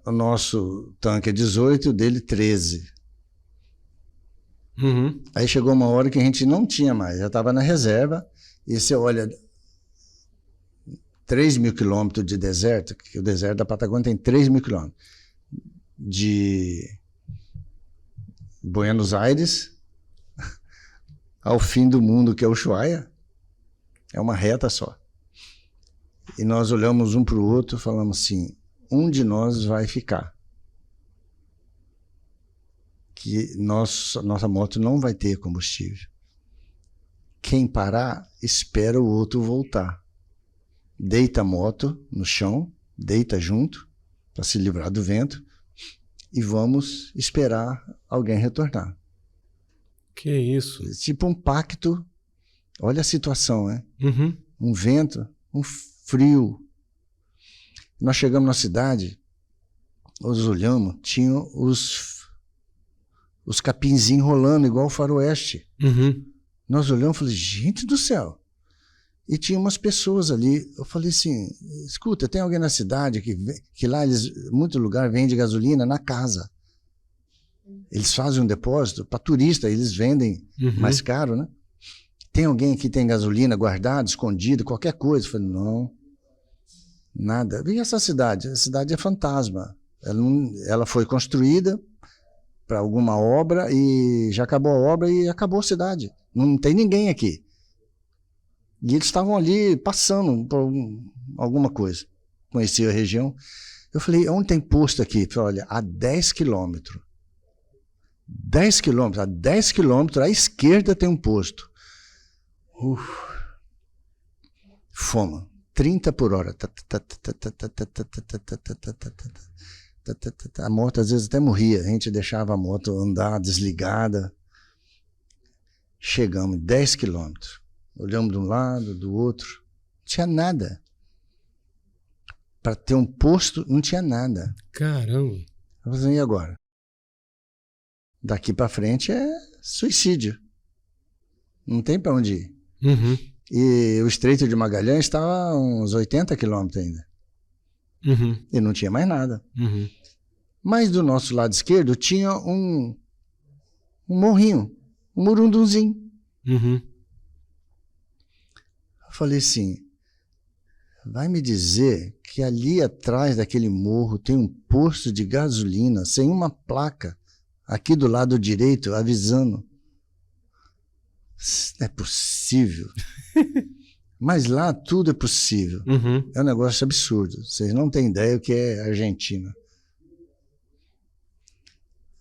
o nosso tanque é 18 e o dele 13. Uhum. Aí chegou uma hora que a gente não tinha mais, já estava na reserva, e você olha 3.000 quilômetros de deserto, que o deserto da Patagônia tem 3.000 quilômetros, de Buenos Aires ao fim do mundo, que é Ushuaia, é uma reta só. E nós olhamos um para o outro e falamos assim, um de nós vai ficar. Que nossa moto não vai ter combustível. Quem parar, espera o outro voltar. Deita a moto no chão, deita junto, para se livrar do vento, e vamos esperar alguém retornar. Que isso? Tipo um pacto. Olha a situação, né? Uhum. Um vento, um frio. Nós chegamos na cidade, nós olhamos, tinha os capinzinhos rolando, igual o faroeste. Uhum. Nós olhamos e falei, gente do céu. E tinha umas pessoas ali. Eu falei assim, escuta, tem alguém na cidade que lá, muito lugar vende gasolina na casa. Eles fazem um depósito para turista, eles vendem mais caro, né? Tem alguém que tem gasolina guardada, escondida, qualquer coisa? Eu falei, não, nada. E essa cidade? A cidade é fantasma. Ela foi construída para alguma obra e já acabou a obra e acabou a cidade. Não tem ninguém aqui. E eles estavam ali passando por alguma coisa. Conhecia a região. Eu falei, onde tem posto aqui? Eu falei, olha, a 10 quilômetros. 10 quilômetros. A 10 quilômetros à esquerda tem um posto. Fomos. 30 por hora. A moto às vezes até morria. A gente deixava a moto andar desligada. Chegamos 10 quilômetros. Olhamos de um lado, do outro. Não tinha nada. Para ter um posto, não tinha nada. Caramba. Eu falei, e agora? Daqui para frente é suicídio. Não tem para onde ir. Uhum. E o Estreito de Magalhães estava a uns 80 quilômetros ainda. Uhum. E não tinha mais nada. Uhum. Mas do nosso lado esquerdo tinha um morrinho, um murundunzinho. Uhum. Eu falei assim, vai me dizer que ali atrás daquele morro tem um posto de gasolina sem uma placa aqui do lado direito avisando. Isso não é possível. Mas lá tudo é possível. Uhum. É um negócio absurdo. Vocês não têm ideia o que é Argentina.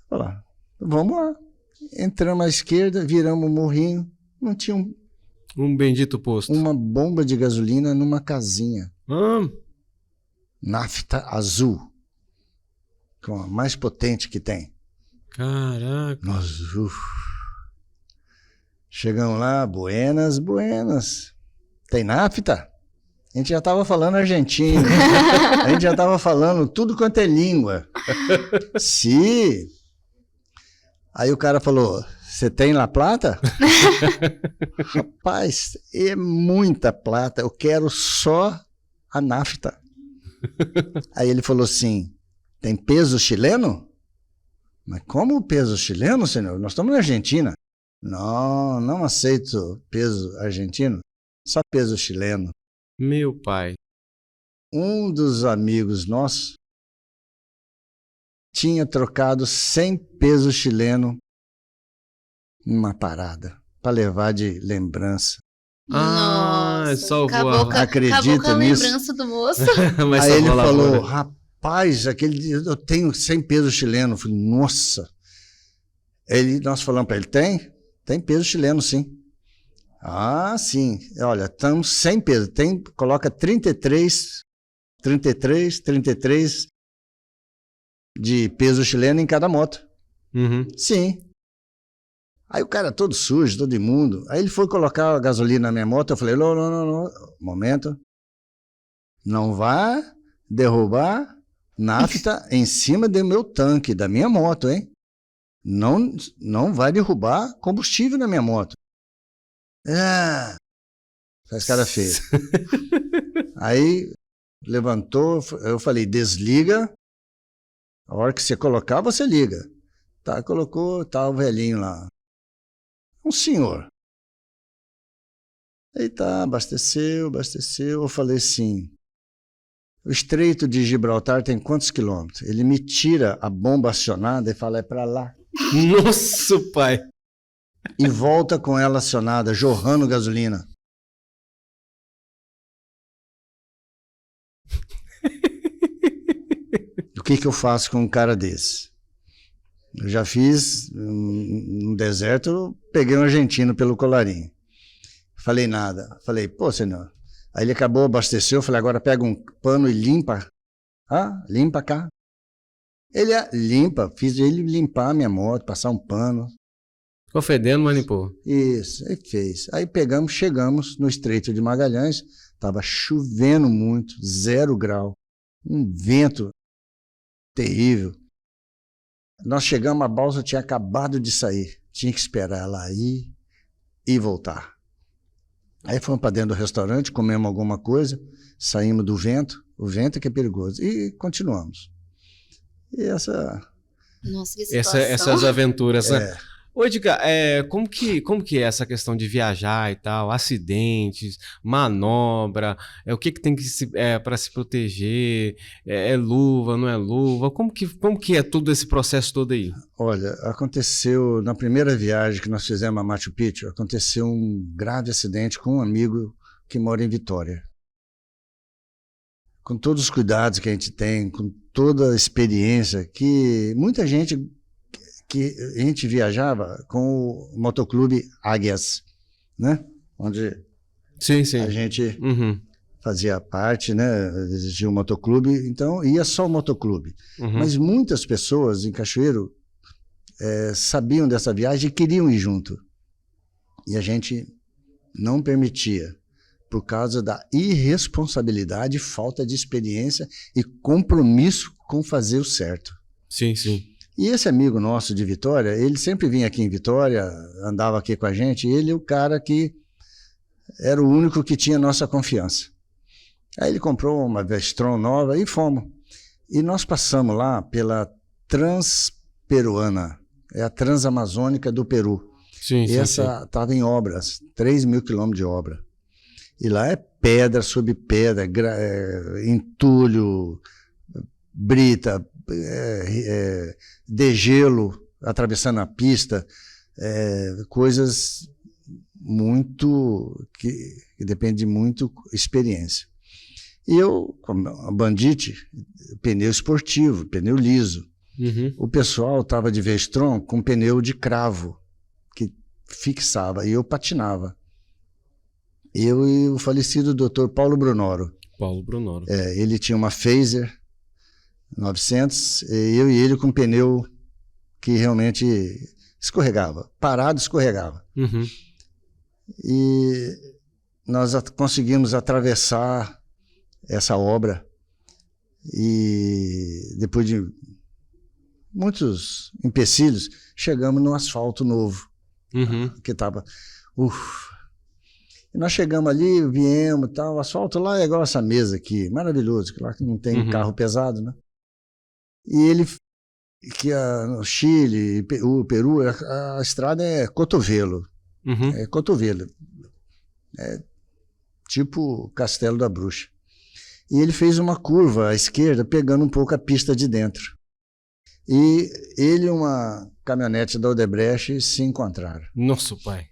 Olha lá. Vamos lá. Entramos à esquerda, viramos o morrinho. Não tinha Um bendito posto. uma bomba de gasolina numa casinha. Nafta azul. Com a mais potente que tem. Caraca. Nós, chegamos lá, buenas, buenas. Tem nafta? A gente já estava falando argentino. A gente já estava falando tudo quanto é língua. Sim. Aí o cara falou, você tem La Plata? Rapaz, é muita plata. Eu quero só a nafta. Aí ele falou assim, tem peso chileno? Mas como peso chileno, senhor? Nós estamos na Argentina. Não, não aceito peso argentino. Só peso chileno. Meu pai. Um dos amigos nossos tinha trocado 100 pesos chileno numa parada para levar de lembrança. Ah, salvou acabou a... Acredita com a nisso? lembrança do moço. Mas Aí ele salvou a falou, lavoura. rapaz, aquele dia eu tenho 100 pesos chileno. Eu falei, nossa. Nós falamos para ele, tem peso chileno, sim. Ah, sim. Olha, estamos 100 pesos. Coloca 33 de peso chileno em cada moto. Uhum. Sim. Aí o cara todo sujo, todo imundo. Aí ele foi colocar a gasolina na minha moto. Eu falei, não. Momento. Não vá derrubar nafta em cima do meu tanque, da minha moto, hein? Não vai derrubar combustível na minha moto. Faz cara feia. Aí levantou, eu falei, desliga, a hora que você colocar, você liga. Tá, colocou, tá o velhinho lá. Um senhor. Aí tá, abasteceu. Eu falei assim, o Estreito de Gibraltar tem quantos quilômetros? Ele me tira a bomba acionada e fala, é pra lá. Nossa, pai. E volta com ela acionada, jorrando gasolina. O que eu faço com um cara desse? Eu já fiz no deserto, eu peguei um argentino pelo colarinho. Falei nada. Falei, pô, senhor. Aí ele acabou, abasteceu. Falei, agora pega um pano e limpa. Ah, limpa cá. Ele limpa, fiz ele limpar a minha moto, passar um pano. Ficou fedendo, mas limpou. Isso, aí fez. Aí pegamos, chegamos no Estreito de Magalhães. Estava chovendo muito, 0 grau. Um vento terrível. Nós chegamos, a balsa tinha acabado de sair. Tinha que esperar ela ir e voltar. Aí fomos para dentro do restaurante, comemos alguma coisa, saímos do vento, o vento é que é perigoso, e continuamos. E Nossa, que situação. Essas aventuras, né? É, Ô, Edgar, como que é essa questão de viajar e tal? Acidentes, manobra, o que tem que para se proteger? É luva, não é luva? Como que é todo esse processo todo aí? olha, aconteceu, na primeira viagem que nós fizemos a Machu Picchu, aconteceu um grave acidente com um amigo que mora em Vitória. Com todos os cuidados que a gente tem, com toda a experiência, que muita gente... que a gente viajava com o motoclube Águias, né? Onde Sim. a gente Uhum. fazia parte, né? Existia um motoclube, então ia só o motoclube. Uhum. Mas muitas pessoas em Cachoeiro sabiam dessa viagem e queriam ir junto. E a gente não permitia, por causa da irresponsabilidade, falta de experiência e compromisso com fazer o certo. Sim. E esse amigo nosso de Vitória, ele sempre vinha aqui em Vitória, andava aqui com a gente, e ele é o cara que era o único que tinha nossa confiança. Aí ele comprou uma Vestron nova e fomos. E nós passamos lá pela Transperuana, é a Transamazônica do Peru. Sim. Essa estava em obras, 3.000 quilômetros de obra. E lá é pedra sobre pedra, entulho, brita, degelo atravessando a pista, coisas muito que depende de muito experiência. E eu, como a Bandit, pneu esportivo, pneu liso. Uhum. O pessoal estava de Vestron com pneu de cravo, que fixava, e eu patinava. Eu e o falecido Dr. Paulo Brunoro. Ele tinha uma Phaser 900, eu e ele com pneu que realmente escorregava, parado escorregava. Uhum. E nós conseguimos atravessar essa obra e depois de muitos empecilhos, chegamos no asfalto novo, que estava... E nós chegamos ali, viemos e tal, o asfalto lá é igual essa mesa aqui, maravilhoso, que lá não tem carro pesado, né? E ele, no Chile, o Peru, a estrada é cotovelo. É cotovelo. É tipo Castelo da Bruxa. E ele fez uma curva à esquerda, pegando um pouco a pista de dentro. E ele e uma caminhonete da Odebrecht se encontraram. Nossa, pai.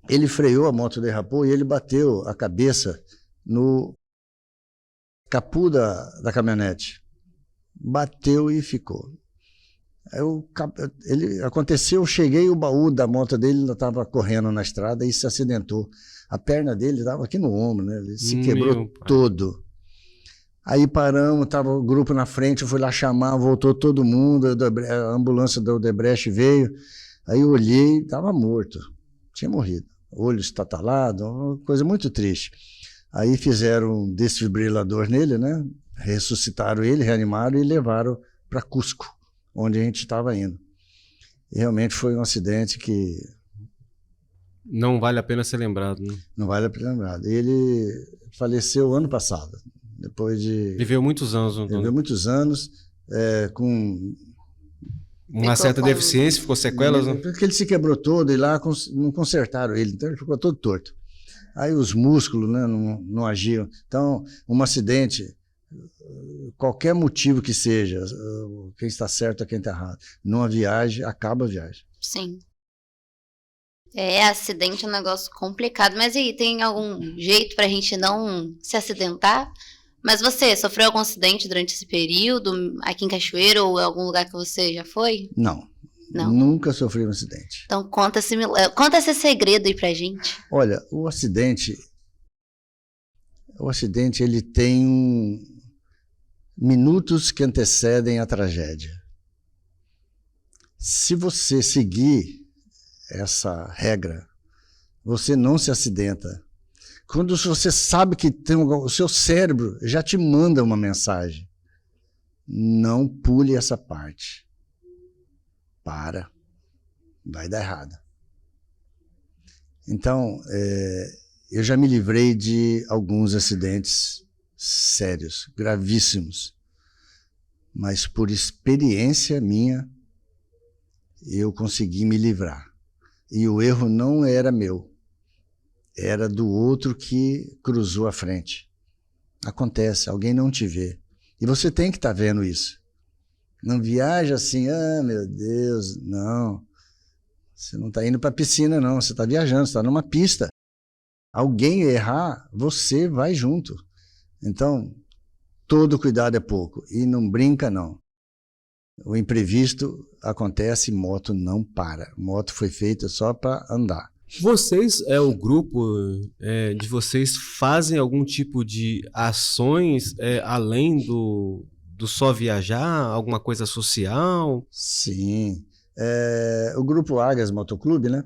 Ele freou, a moto derrapou e ele bateu a cabeça no capô da caminhonete. Bateu e ficou. Aconteceu, eu cheguei, o baú da moto dele ainda estava correndo na estrada e se acidentou. A perna dele estava aqui no ombro, né? Ele se quebrou todo. Aí paramos, estava o grupo na frente, eu fui lá chamar, voltou todo mundo, a ambulância da Odebrecht veio. Aí eu olhei, estava morto, tinha morrido. Olho estatalado, uma coisa muito triste. Aí fizeram um desfibrilador nele, né? Ressuscitaram ele, reanimaram e levaram para Cusco, onde a gente estava indo. E realmente foi um acidente que... Não vale a pena ser lembrado, né? Não vale a pena ser lembrado. Ele faleceu ano passado, Depois de... Viveu muitos anos. Viveu muitos anos, com... Uma certa deficiência, ficou sequelas, né? Porque ele se quebrou todo e lá não consertaram ele, então ele ficou todo torto. Aí os músculos, né, não agiam. Então, um acidente, qualquer motivo que seja, quem está certo é quem está errado. Numa viagem, acaba a viagem. Sim. Acidente é um negócio complicado, mas e aí, tem algum jeito pra gente não se acidentar? Mas você sofreu algum acidente durante esse período, aqui em Cachoeira ou em algum lugar que você já foi? Não. Não? Nunca sofri um acidente. Então conta esse segredo aí pra gente. Olha, o acidente ele tem minutos que antecedem a tragédia. Se você seguir essa regra, você não se acidenta. Quando você sabe que o seu cérebro já te manda uma mensagem, não pule essa parte. Vai dar errado. Então, eu já me livrei de alguns acidentes sérios, gravíssimos, mas por experiência minha, eu consegui me livrar. E o erro não era meu, era do outro que cruzou a frente. Acontece, alguém não te vê. E você tem que estar vendo isso. Não viaja assim, meu Deus, não. Você não está indo para a piscina, não. Você está viajando, você está numa pista. Alguém errar, você vai junto. Então, todo cuidado é pouco. E não brinca, não. O imprevisto acontece, moto não para. Moto foi feita só para andar. Vocês, o grupo de vocês, fazem algum tipo de ações além do só viajar? Alguma coisa social? Sim. O grupo Águias Motoclube, né?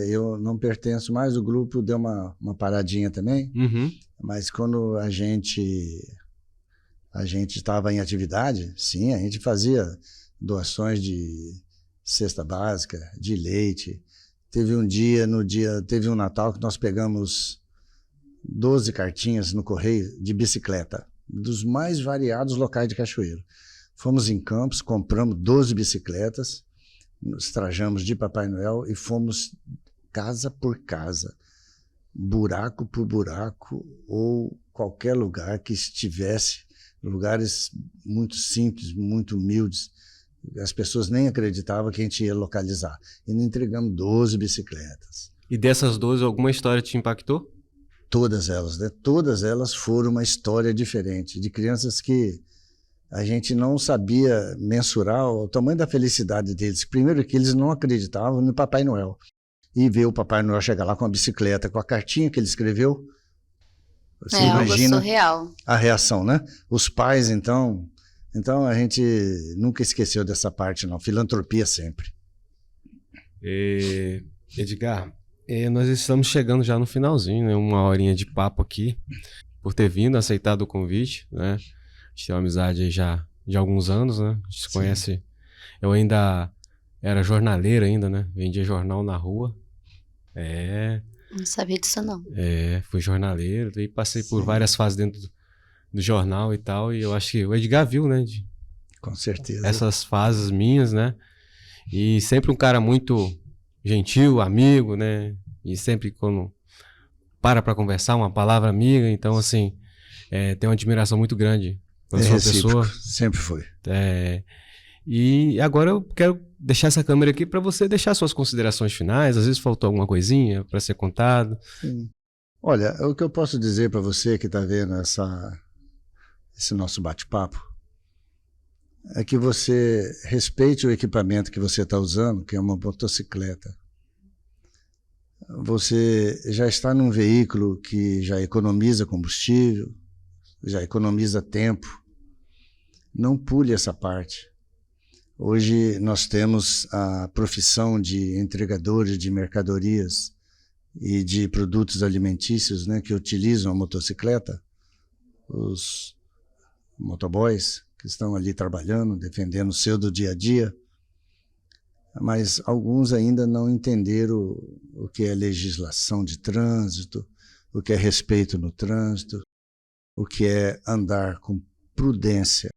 Eu não pertenço mais, o grupo deu uma paradinha também. Uhum. Mas quando a gente estava em atividade, sim, a gente fazia doações de cesta básica, de leite. Teve um Natal que nós pegamos 12 cartinhas no correio de bicicleta, dos mais variados locais de Cachoeiro. Fomos em Campos, compramos 12 bicicletas, nos trajamos de Papai Noel e fomos casa por casa, buraco por buraco ou qualquer lugar que estivesse, lugares muito simples, muito humildes. As pessoas nem acreditavam que a gente ia localizar. E nós entregamos 12 bicicletas. E dessas 12, alguma história te impactou? Todas elas, né? Todas elas foram uma história diferente, de crianças que a gente não sabia mensurar o tamanho da felicidade deles. Primeiro que eles não acreditavam no Papai Noel. E ver o Papai Noel chegar lá com a bicicleta, com a cartinha que ele escreveu. Você imagina algo surreal. A reação, né? Os pais, então a gente nunca esqueceu dessa parte, não. Filantropia sempre. Edgar, nós estamos chegando já no finalzinho, né? Uma horinha de papo aqui, por ter vindo, aceitado o convite, né? A gente tem uma amizade aí já de alguns anos, né? A gente se conhece. Eu ainda era jornaleiro ainda, né? Vendia jornal na rua. Não sabia disso, não. Fui jornaleiro e passei por várias fases dentro do jornal e tal. E eu acho que o Edgar viu, né? Com certeza. Essas fases minhas, né? E sempre um cara muito gentil, amigo, né? E sempre quando para conversar, uma palavra amiga. Então, assim, tenho uma admiração muito grande pela sua pessoa. Sempre foi. E agora eu quero deixar essa câmera aqui para você deixar suas considerações finais. Às vezes faltou alguma coisinha para ser contado. Sim. Olha, o que eu posso dizer para você que está vendo esse nosso bate-papo é que você respeite o equipamento que você está usando, que é uma motocicleta. Você já está num veículo que já economiza combustível, já economiza tempo. Não pule essa parte. Hoje nós temos a profissão de entregadores de mercadorias e de produtos alimentícios, né, que utilizam a motocicleta, os motoboys que estão ali trabalhando, defendendo o seu do dia a dia, mas alguns ainda não entenderam o que é legislação de trânsito, o que é respeito no trânsito. o que é andar com prudência.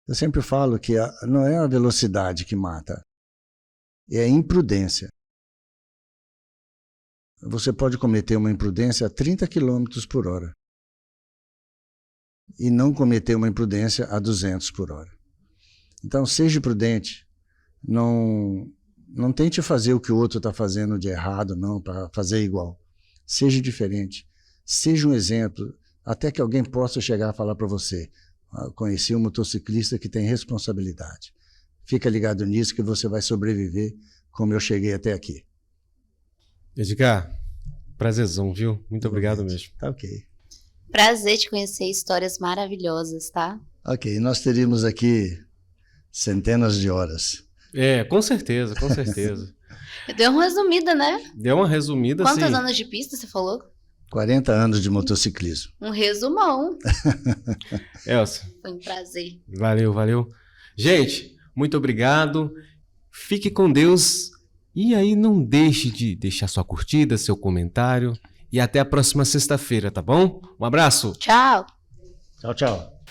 Eu sempre falo que não é a velocidade que mata, é a imprudência. Você pode cometer uma imprudência a 30 km por hora e não cometer uma imprudência a 200 por hora. Então, seja prudente. Não tente fazer o que o outro está fazendo de errado, não, para fazer igual. Seja diferente. Seja um exemplo, até que alguém possa chegar a falar para você: conheci um motociclista que tem responsabilidade. Fica ligado nisso que você vai sobreviver como eu cheguei até aqui. Edgar, prazerzão, viu? Muito obrigado mesmo. Tá ok. Prazer te conhecer, histórias maravilhosas, tá? Ok, nós teríamos aqui centenas de horas. Com certeza, com certeza. Deu uma resumida, né? Deu uma resumida, Quantos assim. anos de pista você falou? 40 anos de motociclismo. Um resumão. Elsa. Foi um prazer. Valeu, valeu. Gente, muito obrigado. Fique com Deus. E aí não deixe de deixar sua curtida, seu comentário. E até a próxima sexta-feira, tá bom? Um abraço. Tchau. Tchau, tchau.